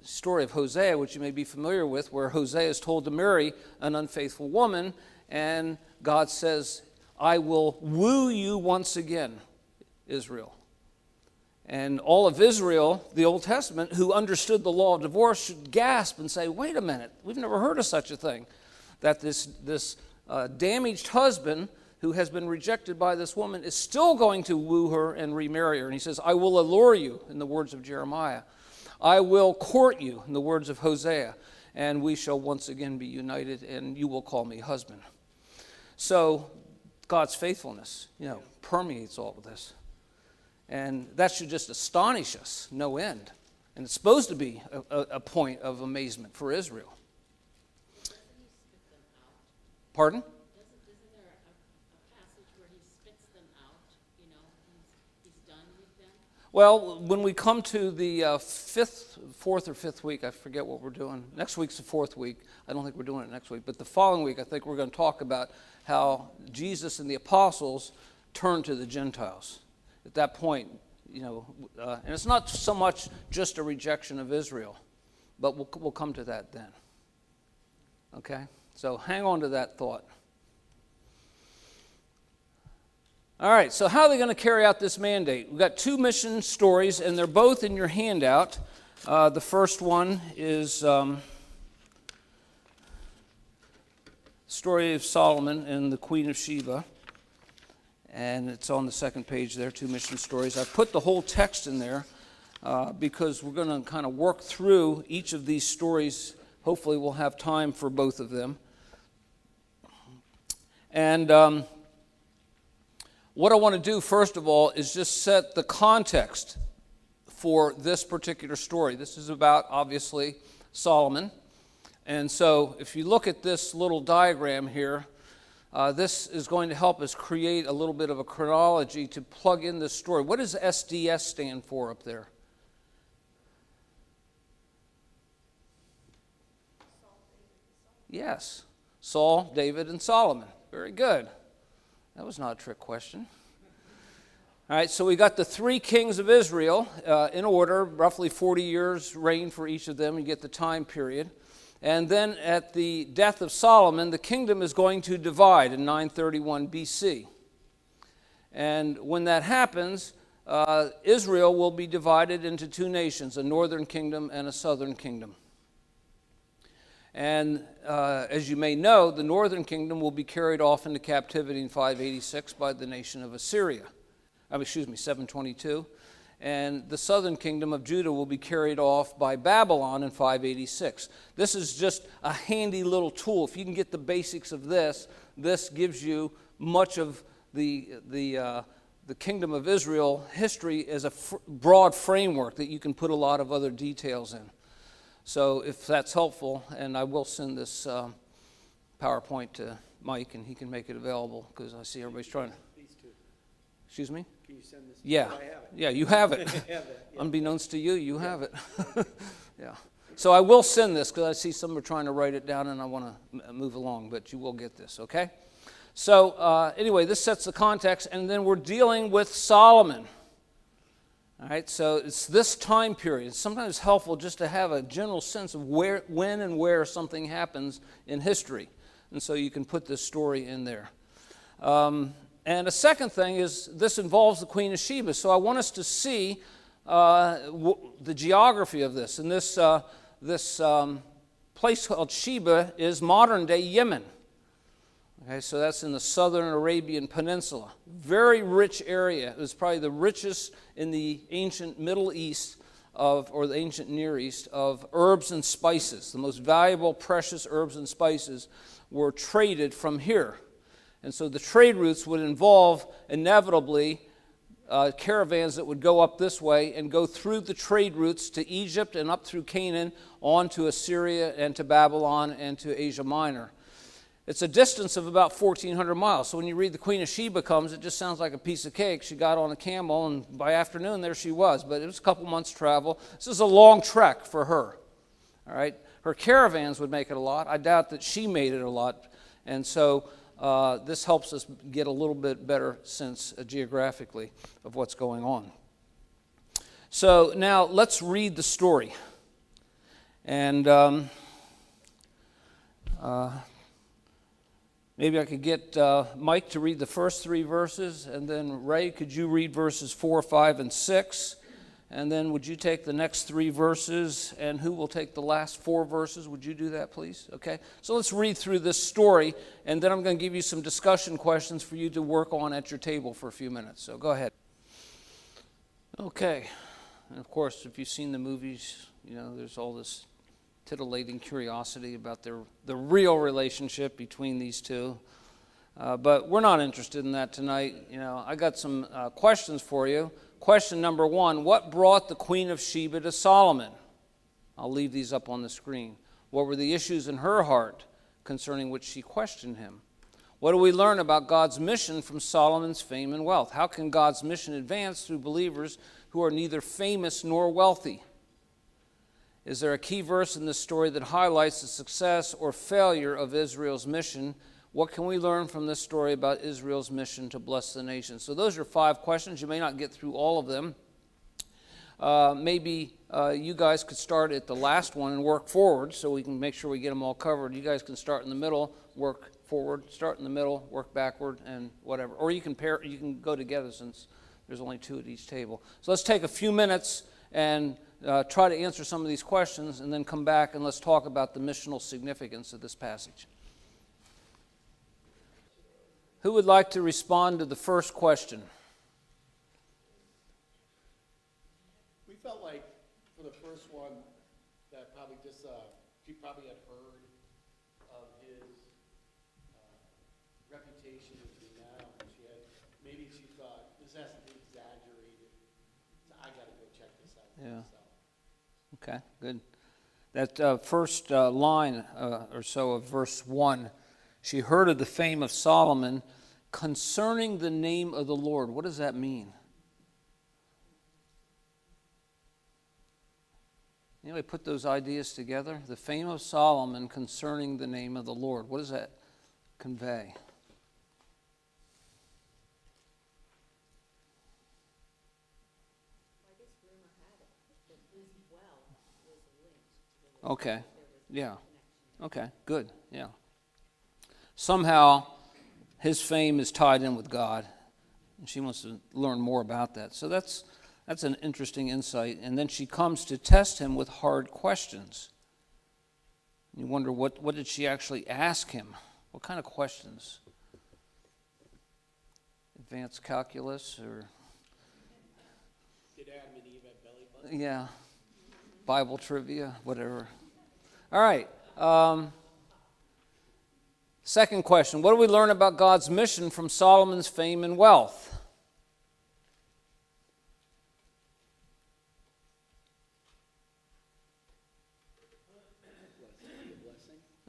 S1: story of Hosea, which you may be familiar with, where Hosea is told to marry an unfaithful woman, and God says, I will woo you once again, Israel. And all of Israel, the Old Testament, who understood the law of divorce, should gasp and say, wait a minute, we've never heard of such a thing. That this damaged husband who has been rejected by this woman is still going to woo her and remarry her. And he says, I will allure you, in the words of Jeremiah. I will court you, in the words of Hosea. And we shall once again be united, and you will call me husband. So God's faithfulness, permeates all of this. And that should just astonish us, no end. And it's supposed to be a point of amazement for Israel.
S2: Doesn't he spit them out?
S1: Pardon?
S2: Isn't there a passage where he spits them out? He's done with them?
S1: Well, when we come to the fourth or fifth week, I forget what we're doing. Next week's the fourth week. I don't think we're doing it next week. But the following week, I think we're going to talk about how Jesus and the apostles turned to the Gentiles. At that point, and it's not so much just a rejection of Israel, but we'll come to that then. Okay? So hang on to that thought. All right, so how are they going to carry out this mandate? We've got two mission stories, and they're both in your handout. The first one is story of Solomon and the Queen of Sheba. And it's on the second page there, two mission stories. I've put the whole text in there because we're going to kind of work through each of these stories. Hopefully we'll have time for both of them. And what I want to do, first of all, is just set the context for this particular story. This is about, obviously, Solomon. And so if you look at this little diagram here, this is going to help us create a little bit of a chronology to plug in this story. What does SDS stand for up there? Yes, Saul, David, and Solomon. Very good. That was not a trick question. All right, so we got the three kings of Israel in order, roughly 40 years reign for each of them. You get the time period. And then at the death of Solomon, the kingdom is going to divide in 931 BC. And when that happens, Israel will be divided into two nations, a northern kingdom and a southern kingdom. And as you may know, the northern kingdom will be carried off into captivity in 586 by the nation of Assyria. 722. and the southern kingdom of Judah will be carried off by Babylon in 586. This is just a handy little tool. If you can get the basics of this, this gives you much of the kingdom of Israel history as a broad framework that you can put a lot of other details in. So if that's helpful, and I will send this PowerPoint to Mike, and he can make it available, because I see everybody's trying to.
S3: These two.
S1: Excuse me?
S3: Can you send this?
S1: Yeah.
S3: I have it.
S1: Yeah, you have it.
S3: I have that, yeah.
S1: Unbeknownst to you, you have it. Yeah. So I will send this, because I see some are trying to write it down, and I want to move along, but you will get this, okay? So anyway, this sets the context, and then we're dealing with Solomon. All right, so it's this time period. It's sometimes helpful just to have a general sense of when and where something happens in history. And so you can put this story in there. And a second thing is this involves the Queen of Sheba. So I want us to see the geography of this. And this place called Sheba is modern-day Yemen. Okay, so that's in the southern Arabian Peninsula. Very rich area. It was probably the richest in the ancient Middle East or the ancient Near East of herbs and spices. The most valuable, precious herbs and spices were traded from here. And so the trade routes would involve, inevitably, caravans that would go up this way and go through the trade routes to Egypt and up through Canaan, on to Assyria and to Babylon and to Asia Minor. It's a distance of about 1,400 miles. So when you read the Queen of Sheba comes, it just sounds like a piece of cake. She got on a camel, and by afternoon, there she was. But it was a couple months' travel. This is a long trek for her. All right? Her caravans would make it a lot. I doubt that she made it a lot. And so this helps us get a little bit better sense geographically of what's going on. So now let's read the story. And maybe I could get Mike to read the first 3 verses, and then Ray, could you read verses 4, 5, and 6? And then would you take the next 3 verses, and who will take the last 4 verses? Would you do that, please? Okay. So let's read through this story, and then I'm going to give you some discussion questions for you to work on at your table for a few minutes. So go ahead. Okay. And of course, if you've seen the movies, you know, there's all this titillating curiosity about the real relationship between these two. But we're not interested in that tonight. You know, I got some questions for you. Question number 1, what brought the Queen of Sheba to Solomon? I'll leave these up on the screen. What were the issues in her heart concerning which she questioned him? What do we learn about God's mission from Solomon's fame and wealth? How can God's mission advance through believers who are neither famous nor wealthy? Is there a key verse in this story that highlights the success or failure of Israel's mission? What can we learn from this story about Israel's mission to bless the nation? So those are 5 questions. You may not get through all of them. Maybe you guys could start at the last one and work forward so we can make sure we get them all covered. You guys can start in the middle, work forward, start in the middle, work backward, and whatever. Or you can go together since there's only 2 at each table. So let's take a few minutes and try to answer some of these questions, and then come back and let's talk about the missional significance of this passage. Who would like to respond to the first question?
S3: We felt like for the first one that probably just she probably had heard of his reputation as renown. Maybe she thought this has to be exaggerated. So I got to go check this out.
S1: Yeah. Okay, good. That first line or so of verse 1, she heard of the fame of Solomon concerning the name of the Lord. What does that mean? Anybody put those ideas together? The fame of Solomon concerning the name of the Lord. What does that convey? Okay, yeah. Okay, good, yeah. Somehow, his fame is tied in with God, and she wants to learn more about that. So that's an interesting insight. And then she comes to test him with hard questions. You wonder, what did she actually ask him? What kind of questions? Advanced calculus or...
S3: Did Adam and Eve have belly buttons?
S1: Yeah. Bible trivia, whatever. All right. Second question. What do we learn about God's mission from Solomon's fame and wealth?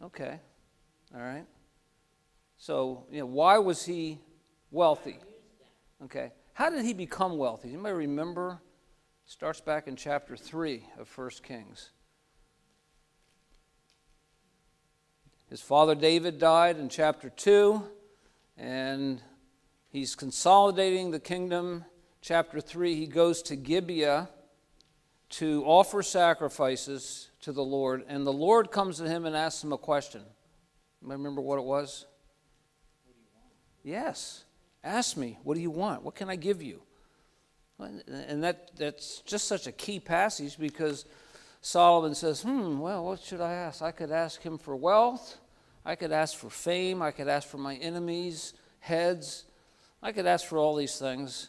S1: Okay. All right. So, why was he wealthy? Okay. How did he become wealthy? Anybody remember? It starts back in chapter 3 of 1 Kings. His father David died in chapter 2, and he's consolidating the kingdom. Chapter 3, he goes to Gibeah to offer sacrifices to the Lord, and the Lord comes to him and asks him a question. Remember what it was? What do you want? Yes. Ask me, what do you want? What can I give you? And that's just such a key passage, because Solomon says, well, what should I ask? I could ask him for wealth. I could ask for fame. I could ask for my enemies' heads. I could ask for all these things.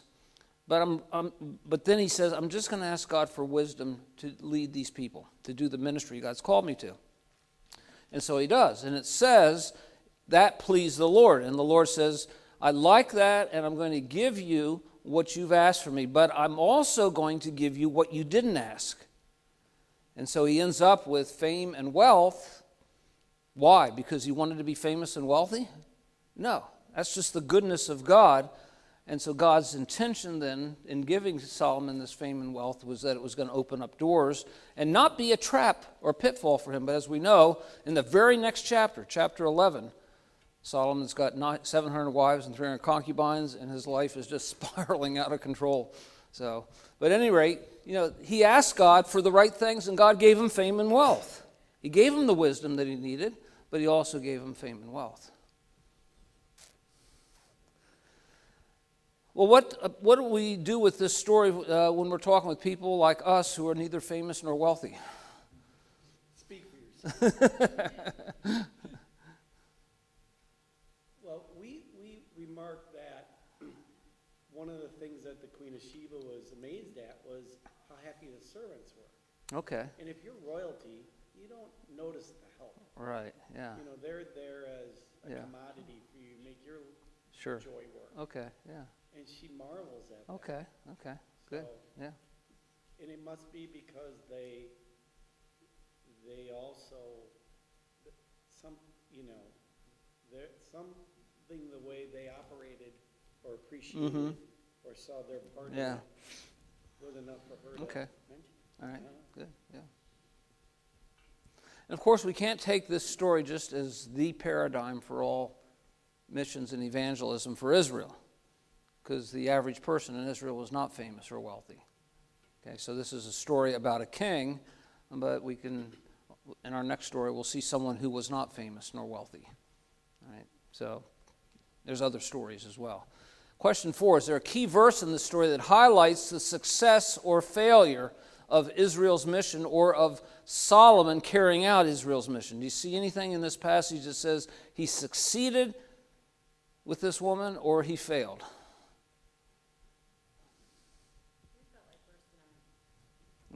S1: But then he says, I'm just going to ask God for wisdom to lead these people, to do the ministry God's called me to. And so he does. And it says, that pleased the Lord. And the Lord says, I like that, and I'm going to give you what you've asked for me, but I'm also going to give you what you didn't ask. And so he ends up with fame and wealth. Why? Because he wanted to be famous and wealthy? No. That's just the goodness of God. And so God's intention then in giving Solomon this fame and wealth was that it was going to open up doors and not be a trap or pitfall for him. But as we know, in the very next chapter, chapter 11, Solomon's got 700 wives and 300 concubines, and his life is just spiraling out of control. So, but at any rate, he asked God for the right things, and God gave him fame and wealth. He gave him the wisdom that he needed, but he also gave him fame and wealth. Well, what do we do with this story when we're talking with people like us who are neither famous nor wealthy?
S3: Speak for yourself. Well, we remarked that one of the things that the Queen of Sheba was amazed at was how happy the servants were.
S1: Okay.
S3: And if you're royalty, you don't notice the help.
S1: Right, yeah.
S3: They're there as a commodity for you to make your joy work.
S1: Okay, yeah.
S3: And she marvels at that.
S1: Okay, good, yeah.
S3: And it must be because they also, something the way they operated or appreciated or saw their part in it was enough for her to mention.
S1: All right, good, yeah. And of course, we can't take this story just as the paradigm for all missions and evangelism for Israel, because the average person in Israel was not famous or wealthy. Okay, so this is a story about a king, but we can, in our next story, we'll see someone who was not famous nor wealthy. All right, so there's other stories as well. Question 4, is there a key verse in the story that highlights the success or failure of Israel's mission or of Solomon carrying out Israel's mission? Do you see anything in this passage that says he succeeded with this woman or he failed?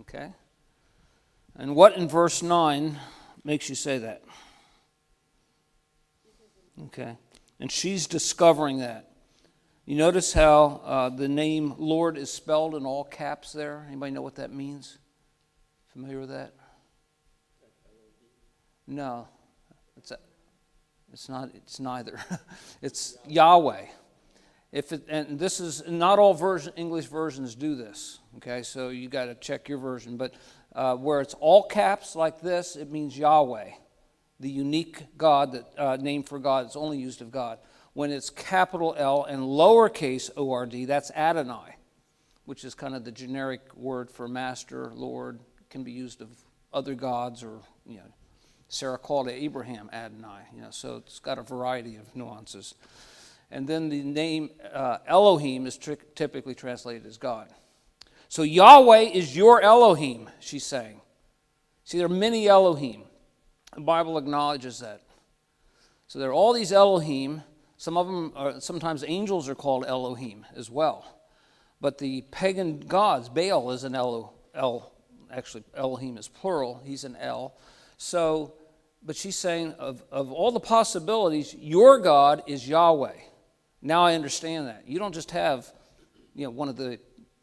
S1: Okay. And what in verse 9 makes you say that? Okay. And she's discovering that. You notice how the name Lord is spelled in all caps there? Anybody know what that means? Familiar with that? No. It's not. It's neither. It's Yahweh. And this is not all English versions do this. Okay, so you got to check your version. But where it's all caps like this, it means Yahweh, the unique God name for God. It's only used of God. When it's capital L and lowercase O-R-D, that's Adonai, which is kind of the generic word for master, Lord. It can be used of other gods, or Sarah called Abraham Adonai. So it's got a variety of nuances. And then the name Elohim is typically translated as God. So Yahweh is your Elohim, she's saying. See, there are many Elohim. The Bible acknowledges that. So there are all these Elohim. Some of them are, sometimes angels are called Elohim as well. But the pagan gods, Baal is an actually Elohim is plural, he's an El. So, but she's saying of all the possibilities, your God is Yahweh. Now I understand that. You don't just have, one of the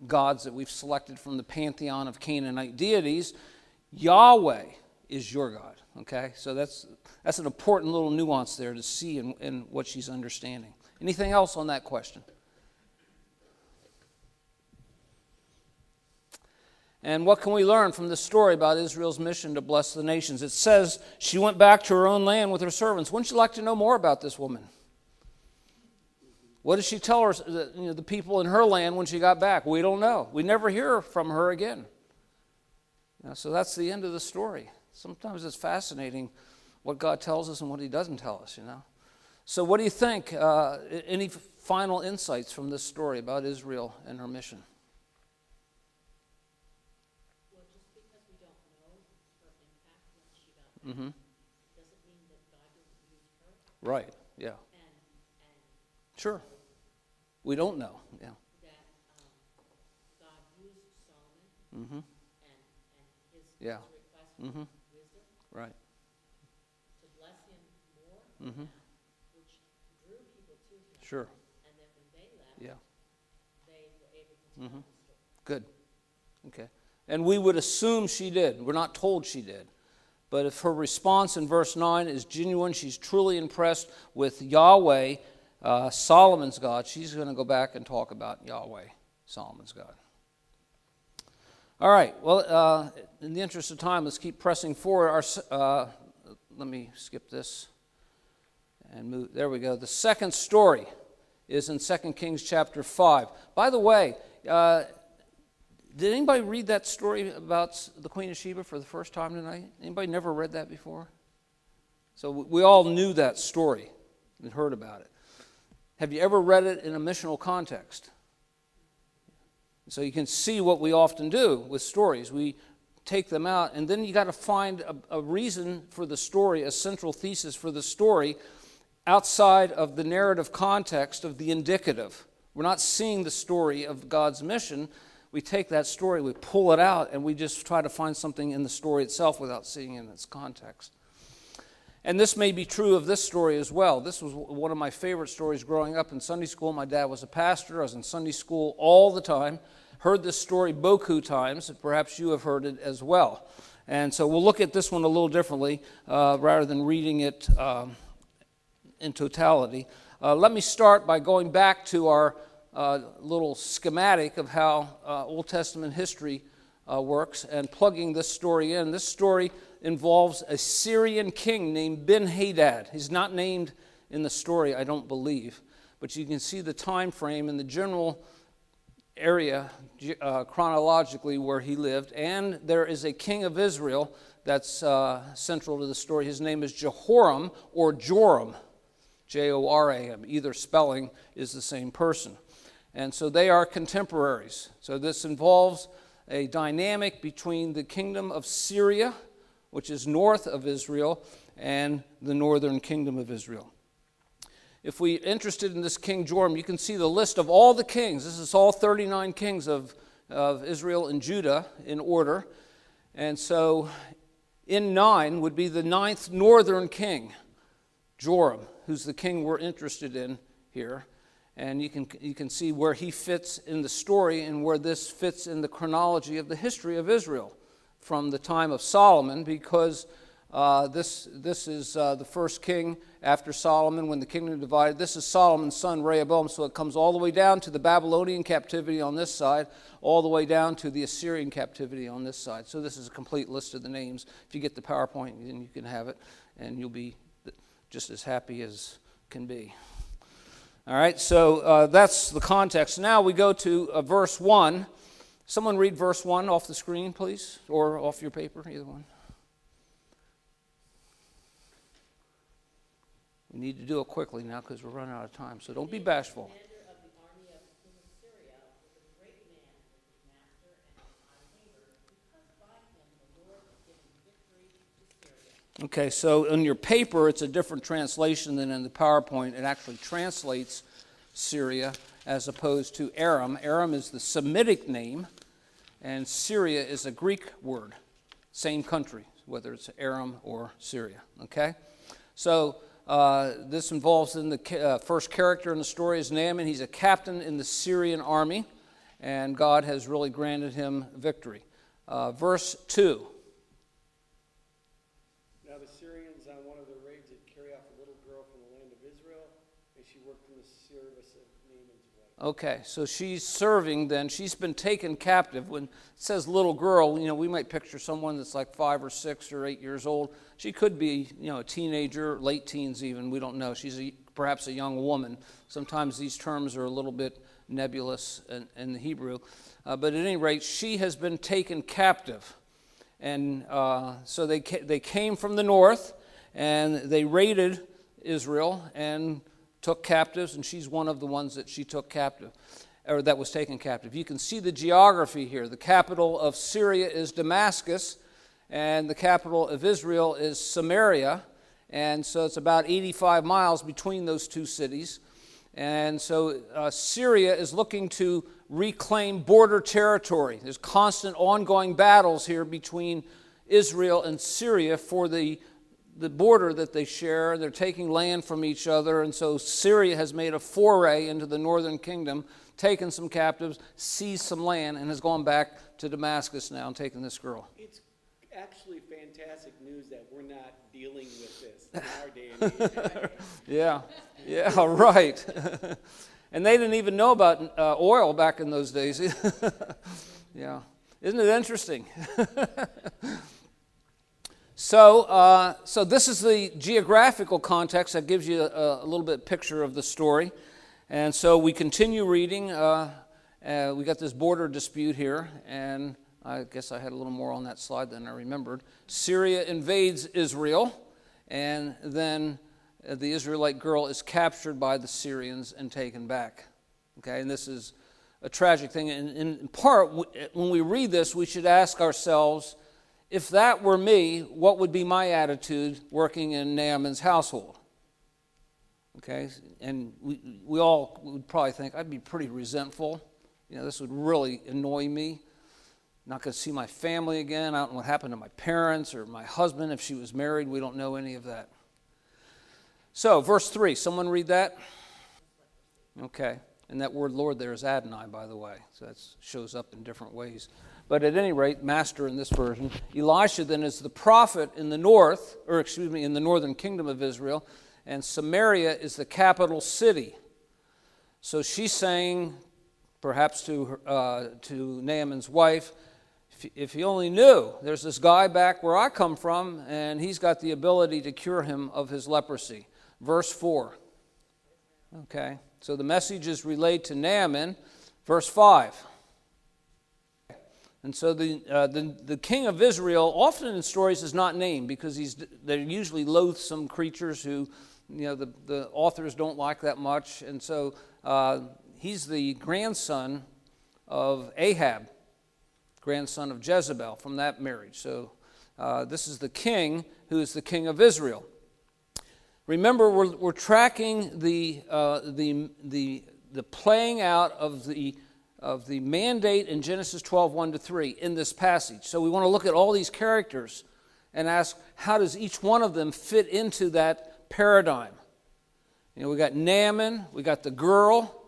S1: gods that we've selected from the pantheon of Canaanite deities. Yahweh is your God, okay? So that's an important little nuance there to see in what she's understanding. Anything else on that question? And what can we learn from this story about Israel's mission to bless the nations? It says she went back to her own land with her servants. Wouldn't you like to know more about this woman? What did she tell her, the people in her land when she got back? We don't know. We never hear from her again. So that's the end of the story. Sometimes it's fascinating what God tells us and what he doesn't tell us, So what do you think? Any final insights from this story about Israel and her mission?
S2: Well, just because we don't know her impact when she got back, doesn't mean that God didn't use her.
S1: Right, yeah.
S2: And
S1: Sure. We don't know, yeah.
S2: that God used Solomon and his request for wisdom
S1: Right.
S2: to bless him more, which drew people to him.
S1: Sure.
S2: And then when they left,
S1: Yeah.
S2: they were able to tell the story.
S1: Good. Okay. And we would assume she did. We're not told she did. But if her response in verse 9 is genuine, she's truly impressed with Yahweh, Solomon's God, she's going to go back and talk about Yahweh, Solomon's God. All right. Well, in the interest of time, let's keep pressing forward. Let me skip this and move. There we go. The second story is in 2 Kings chapter 5. By the way, did anybody read that story about the Queen of Sheba for the first time tonight? Anybody never read that before? So we all knew that story and heard about it. Have you ever read it in a missional context? So you can see what we often do with stories. We take them out, and then you got to find a reason for the story, a central thesis for the story, outside of the narrative context of the indicative. We're not seeing the story of God's mission. We take that story, we pull it out, and we just try to find something in the story itself without seeing it in its context. And this may be true of this story as well. This was one of my favorite stories growing up in Sunday school. My dad was a pastor. I was in Sunday school all the time. Heard this story beaucoup times. Perhaps you have heard it as well. And so we'll look at this one a little differently rather than reading it in totality. Let me start by going back to our little schematic of how Old Testament history works and plugging this story in. This story involves a Syrian king named Ben-Hadad. He's not named in the story, I don't believe, but you can see the time frame and the general area chronologically where he lived. And there is a king of Israel that's central to the story. His name is Jehoram or Joram, Joram. Either spelling is the same person. And so they are contemporaries. So this involves a dynamic between the kingdom of Syria, which is north of Israel, and the northern kingdom of Israel. If we're interested in this King Joram, you can see the list of all the kings. This is all 39 kings of Israel and Judah in order. And so in 9 would be the 9th northern king, Joram, who's the king we're interested in here. And you can see where he fits in the story and where this fits in the chronology of the history of Israel from the time of Solomon, because this is the first king after Solomon when the kingdom divided. This is Solomon's son Rehoboam, so it comes all the way down to the Babylonian captivity on this side, all the way down to the Assyrian captivity on this side. So this is a complete list of the names. If you get the PowerPoint, then you can have it, and you'll be just as happy as can be. All right, so that's the context. Now we go to verse 1. Someone read verse 1 off the screen, please, or off your paper, either one. We need to do it quickly now because we're running out of time, so don't be bashful.
S2: The commander of the army of the king of Syria was a great man with his master and his high neighbor, because by him the Lord had given victory to Syria.
S1: Okay, so in your paper, it's a different translation than in the PowerPoint. It actually translates Syria, as opposed to Aram. Aram is the Semitic name, and Syria is a Greek word. Same country, whether it's Aram or Syria. Okay? So this involves in the first character in the story is Naaman. He's a captain in the Syrian army, and God has really granted him victory. Verse 2.
S3: Now the Syrians on one of their raids had carried off a little girl from the land of Israel, and she worked in the service of Naaman's wife.
S1: Okay, so she's serving then. She's been taken captive. When it says little girl, we might picture someone that's like 5 or 6 or 8 years old. She could be, a teenager, late teens even. We don't know. She's perhaps a young woman. Sometimes these terms are a little bit nebulous in the Hebrew. But at any rate, she has been taken captive. And so they came from the north, and they raided Israel and took captives, and she's one of the ones that she took captive, or that was taken captive. You can see the geography here. The capital of Syria is Damascus, and the capital of Israel is Samaria, and so it's about 85 miles between those two cities. And so Syria is looking to reclaim border territory. There's constant ongoing battles here between Israel and Syria for the border that they share. They're taking land from each other, and so Syria has made a foray into the northern kingdom, taken some captives, seized some land, and has gone back to Damascus now and taken this girl.
S3: It's actually fantastic news that we're not dealing with this in our day and age.
S1: Yeah, right. And they didn't even know about oil back in those days. Yeah, isn't it interesting? So this is the geographical context that gives you a little bit picture of the story. And so we continue reading. We got this border dispute here, and I guess I had a little more on that slide than I remembered. Syria invades Israel, and then the Israelite girl is captured by the Syrians and taken back. Okay, and this is a tragic thing. And in part, when we read this, we should ask ourselves, if that were me, what would be my attitude working in Naaman's household? Okay, and we all would probably think, I'd be pretty resentful. This would really annoy me. Not going to see my family again. I don't know what happened to my parents or my husband if she was married. We don't know any of that. So, verse 3, someone read that? Okay, and that word Lord there is Adonai, by the way. So that shows up in different ways. But at any rate, master in this version. Elisha then is the prophet in the north, in the northern kingdom of Israel, and Samaria is the capital city. So she's saying, perhaps to Naaman's wife, if you only knew, there's this guy back where I come from, and he's got the ability to cure him of his leprosy. Verse 4. Okay, so the message is relayed to Naaman. Verse 5. And so the king of Israel, often in stories, is not named because they're usually loathsome creatures who, the authors don't like that much. And so he's the grandson of Ahab, grandson of Jezebel from that marriage. So this is the king who is the king of Israel. Remember, we're tracking the playing out of the mandate in Genesis 12, 1-3 in this passage. So we want to look at all these characters and ask, how does each one of them fit into that paradigm? We got Naaman, we got the girl,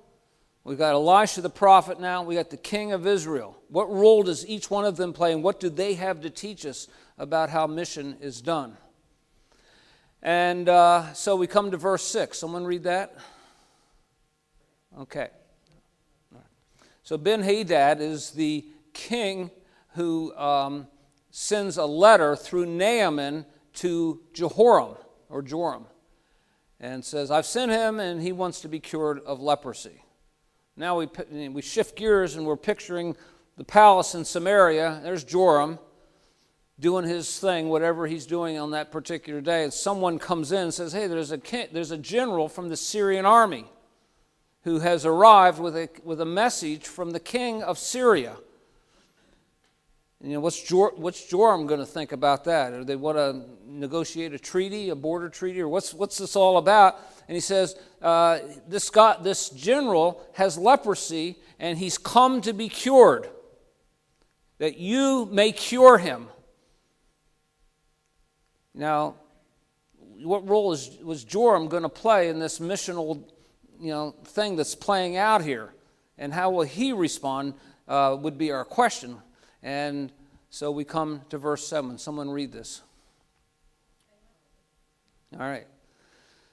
S1: we got Elisha the prophet now, we got the king of Israel. What role does each one of them play, and what do they have to teach us about how mission is done? And so we come to verse 6. Someone read that? Okay. So Ben-Hadad is the king who sends a letter through Naaman to Joram, and says, I've sent him and he wants to be cured of leprosy. Now we shift gears and we're picturing the palace in Samaria. There's Joram doing his thing, whatever he's doing on that particular day. And someone comes in and says, hey, there's a general from the Syrian army who has arrived with a message from the king of Syria. What's Joram going to think about that? Or they want to negotiate a treaty, a border treaty, or what's this all about? and he says, this general has leprosy, and he's come to be cured, that you may cure him. Now, what role was Joram going to play in this missional, thing that's playing out here? And how will he respond would be our question. And so we come to verse 7. Someone read this. All right.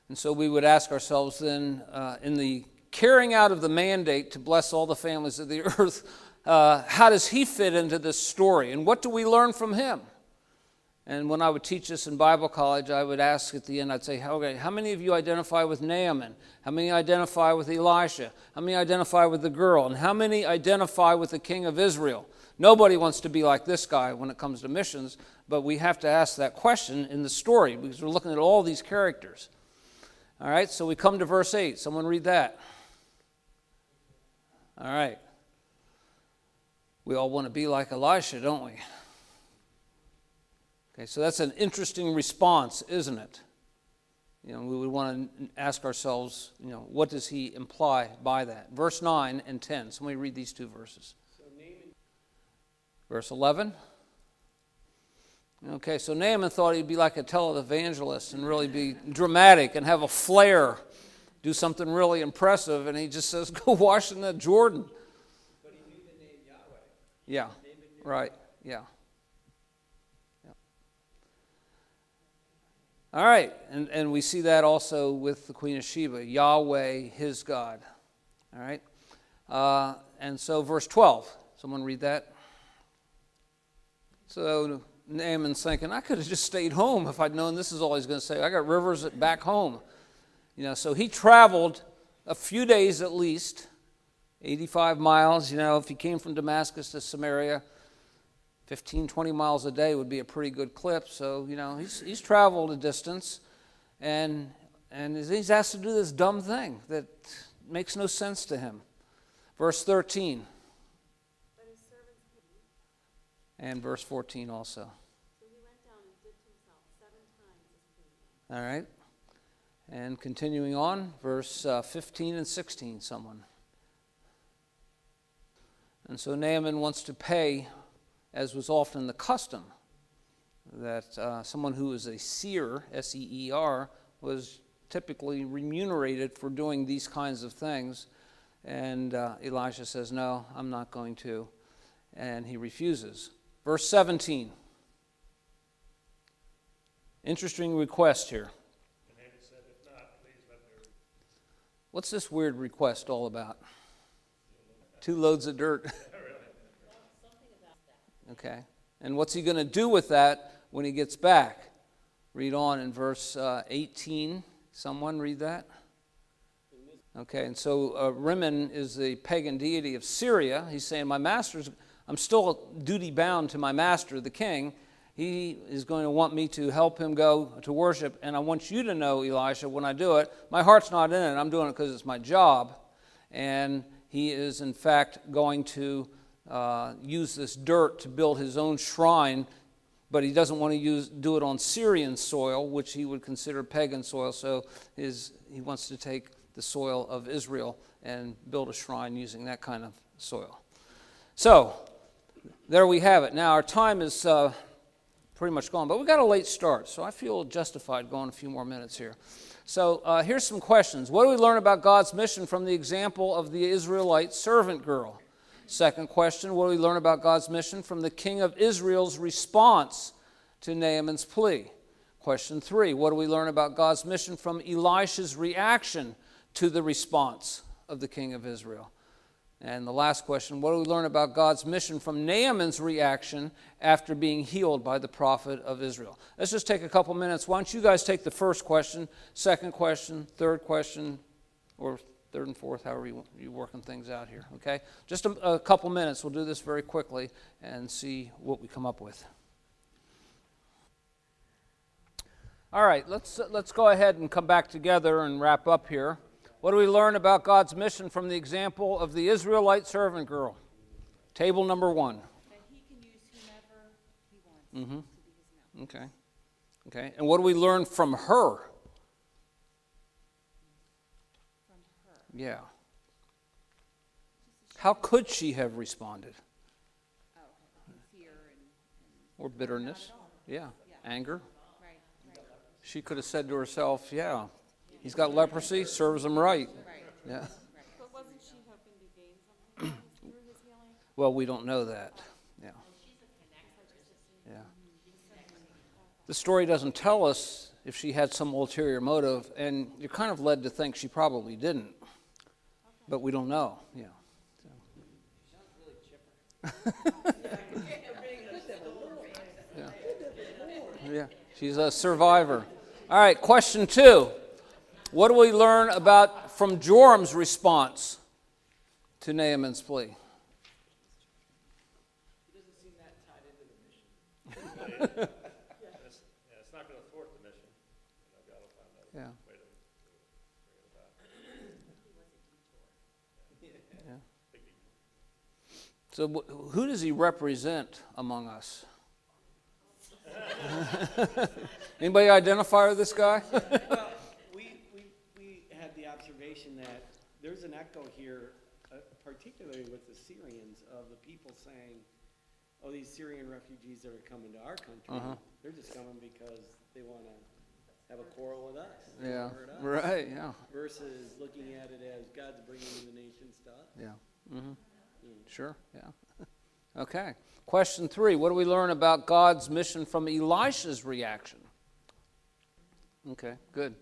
S1: And so we would ask ourselves then, in the carrying out of the mandate to bless all the families of the earth, how does he fit into this story? And what do we learn from him? And when I would teach this in Bible college, I would ask at the end, I'd say, okay, how many of you identify with Naaman? How many identify with Elisha? How many identify with the girl? And how many identify with the king of Israel? Nobody wants to be like this guy when it comes to missions, but we have to ask that question in the story because we're looking at all these characters. All right, so we come to verse 8. Someone read that. All right. We all want to be like Elisha, don't we? Okay, so that's an interesting response, isn't it? We would want to ask ourselves, what does he imply by that? Verse 9 and 10. Somebody read these two verses. Verse 11. Okay, so Naaman thought he'd be like a televangelist and really be dramatic and have a flair, do something really impressive, and he just says, go wash in the Jordan.
S3: But he knew the name Yahweh.
S1: Yeah, right, yeah. All right, and we see that also with the Queen of Sheba, Yahweh, his God. All right, and so verse 12, someone read that. So Naaman's thinking, I could have just stayed home if I'd known this is all he's going to say. I got rivers back home. So he traveled a few days at least, 85 miles. If he came from Damascus to Samaria, 15, 20 miles a day would be a pretty good clip. So, he's traveled a distance, and he's asked to do this dumb thing that makes no sense to him. Verse 13. And verse 14 also.
S2: So he went down and dipped himself 7 times as clean.
S1: All right. And continuing on, verse 15 and 16, someone. And so Naaman wants to pay, as was often the custom, that someone who is a seer, S-E-E-R, was typically remunerated for doing these kinds of things. And Elisha says, no, I'm not going to. And he refuses. Verse 17. Interesting request here.
S4: And Naaman said, if not, please let me.
S1: What's this weird request all about? 2 loads of dirt. Okay. And what's he going to do with that when he gets back? Read on in verse 18. Someone read that. Okay, and so Rimmon is the pagan deity of Syria. He's saying, I'm still duty bound to my master, the king. He is going to want me to help him go to worship. And I want you to know, Elisha, when I do it, my heart's not in it. I'm doing it because it's my job. And he is, in fact, going to use this dirt to build his own shrine, but he doesn't want to do it on Syrian soil, which he would consider pagan soil. So he wants to take the soil of Israel and build a shrine using that kind of soil. So there we have it. Now our time is pretty much gone, but we got a late start, so I feel justified going a few more minutes here. So here's some questions. What do we learn about God's mission from the example of the Israelite servant girl? Second question, what do we learn about God's mission from the king of Israel's response to Naaman's plea? Question 3, what do we learn about God's mission from Elisha's reaction to the response of the king of Israel? And the last question, what do we learn about God's mission from Naaman's reaction after being healed by the prophet of Israel? Let's just take a couple minutes. Why don't you guys take the first question, second question, third question, or third and fourth, however you're working things out here, okay? Just a couple minutes. We'll do this very quickly and see what we come up with. All right, let's go ahead and come back together and wrap up here. What do we learn about God's mission from the example of the Israelite servant girl? Table number 1.
S2: That he can use whomever he wants to be his mouth.
S1: Okay. And what do we learn from her? Yeah. How could she have responded?
S5: Oh, fear and
S1: Or bitterness? Yeah. Anger?
S5: right,
S1: She could have said to herself, yeah, he's got leprosy, serves him right.
S5: right.
S1: Yeah.
S6: But wasn't she hoping to gain something through his healing?
S1: Well, we don't know that. Yeah. Yeah. The story doesn't tell us if she had some ulterior motive, and you're kind of led to think she probably didn't. But we don't know. Yeah. Yeah. Yeah. She's a survivor. All right, question 2. What do we learn from Joram's response to Naaman's plea?
S4: It's not gonna thwart the mission. God will find out
S1: Yeah.
S4: a way to bring it about.
S1: Yeah. So who does he represent among us? Anybody identify with this guy?
S3: Well, we had the observation that there's an echo here, particularly with the Syrians, of the people saying, oh, these Syrian refugees that are coming to our country, they're just coming because they want to have a quarrel with us. They
S1: Yeah.
S3: wanna hurt us.
S1: Right, yeah.
S3: Versus looking at it as God's bringing the nations to us.
S1: Yeah. Sure, yeah. Okay. Question 3. What do we learn about God's mission from Elisha's reaction? Okay, good.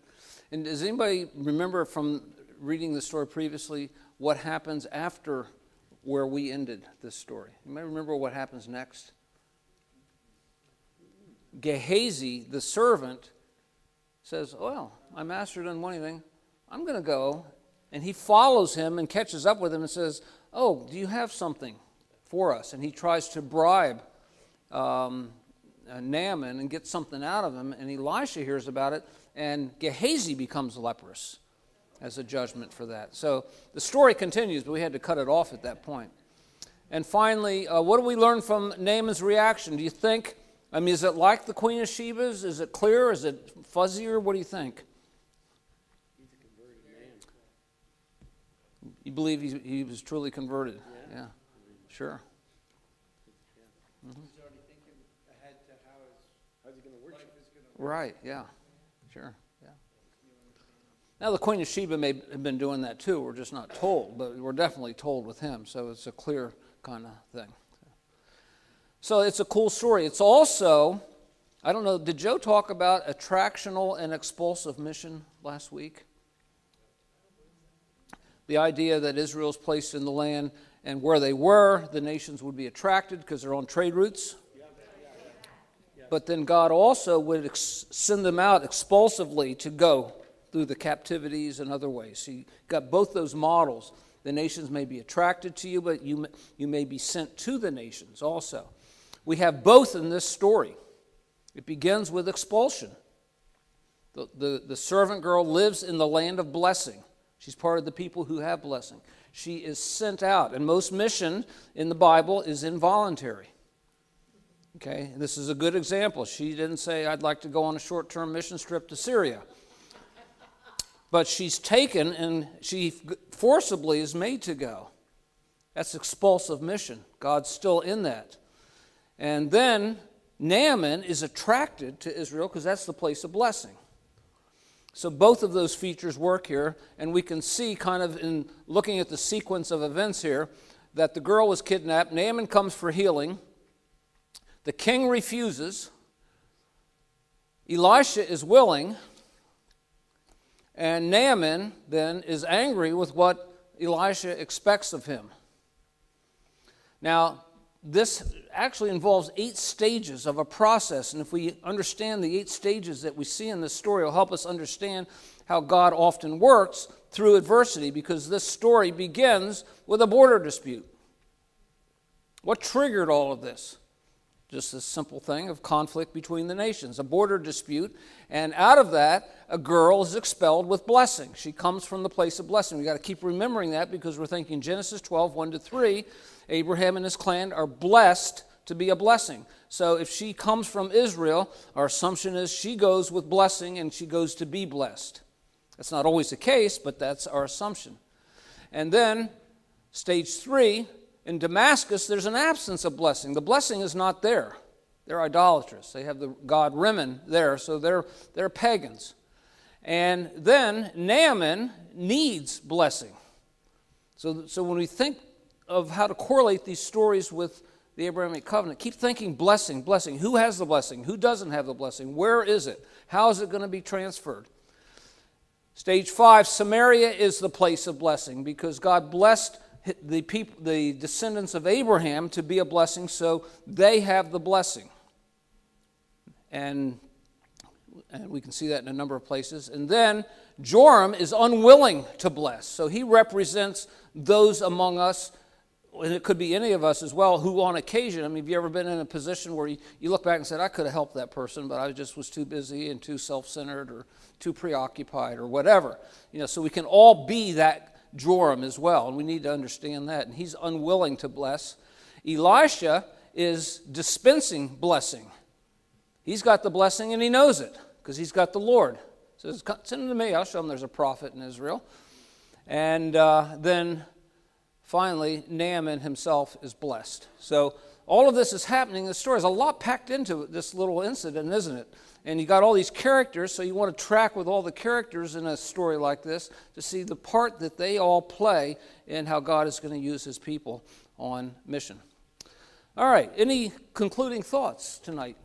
S1: And does anybody remember from reading the story previously what happens after where we ended this story? You may remember what happens next. Gehazi, the servant, says, well, my master doesn't want anything. I'm going to go. And he follows him and catches up with him and says, oh, do you have something for us? And he tries to bribe Naaman and get something out of him. And Elisha hears about it, and Gehazi becomes leprous as a judgment for that. So the story continues, but we had to cut it off at that point. And finally, what do we learn from Naaman's reaction? Do you think, is it like the Queen of Sheba's? Is it clear? Is it fuzzier? What do you think?
S3: He's a converted man.
S1: You believe he was truly converted? Yeah. Sure.
S7: He's already thinking ahead to
S3: How's he going to worship?
S7: life is going to
S1: Right, yeah. Sure, yeah. Now, the Queen of Sheba may have been doing that too. We're just not told, but we're definitely told with him, so it's a clear kind of thing. So it's a cool story. It's also, I don't know, did Joe talk about attractional and expulsive mission last week? The idea that Israel's placed in the land, and where they were, the nations would be attracted because they're on trade routes. But then God also would send them out expulsively to go through the captivities and other ways. So you got both those models. The nations may be attracted to you, but you may be sent to the nations also. We have both in this story. It begins with expulsion. The servant girl lives in the land of blessing. She's part of the people who have blessing. She is sent out, and most mission in the Bible is involuntary. Okay, this is a good example. She didn't say, I'd like to go on a short-term mission trip to Syria. But she's taken, and she forcibly is made to go. That's expulsive mission. God's still in that. And then Naaman is attracted to Israel because that's the place of blessing. So both of those features work here, and we can see kind of in looking at the sequence of events here that the girl was kidnapped. Naaman comes for healing. The king refuses. Elisha is willing. And Naaman then is angry with what Elisha expects of him. Now, this actually involves 8 stages of a process, and if we understand the 8 stages that we see in this story, it'll help us understand how God often works through adversity, because this story begins with a border dispute. What triggered all of this? Just this simple thing of conflict between the nations, a border dispute, and out of that, a girl is expelled with blessing. She comes from the place of blessing. We've got to keep remembering that because we're thinking Genesis 12, 1-3, Abraham and his clan are blessed to be a blessing. So if she comes from Israel, our assumption is she goes with blessing and she goes to be blessed. That's not always the case, but that's our assumption. And then, stage 3, in Damascus, there's an absence of blessing. The blessing is not there. They're idolatrous. They have the god Rimmon there, so they're pagans. And then Naaman needs blessing. So when we think of how to correlate these stories with the Abrahamic covenant, keep thinking blessing, blessing. Who has the blessing? Who doesn't have the blessing? Where is it? How is it going to be transferred? Stage 5, Samaria is the place of blessing because God blessed the people, the descendants of Abraham, to be a blessing, so they have the blessing. And we can see that in a number of places. And then Joram is unwilling to bless. So he represents those among us, and it could be any of us as well, who on occasion, I mean, have you ever been in a position where you look back and said, I could have helped that person, but I just was too busy and too self-centered or too preoccupied or whatever. So we can all be that Joram as well, and we need to understand that. And he's unwilling to bless. Elisha is dispensing blessing. He's got the blessing and he knows it because he's got the Lord. He says, send him to me, I'll show him there's a prophet in Israel. And then finally, Naaman himself is blessed. So all of this is happening. The story is a lot packed into this little incident, isn't it? And you got all these characters, so you want to track with all the characters in a story like this to see the part that they all play in how God is going to use his people on mission. All right, any concluding thoughts tonight?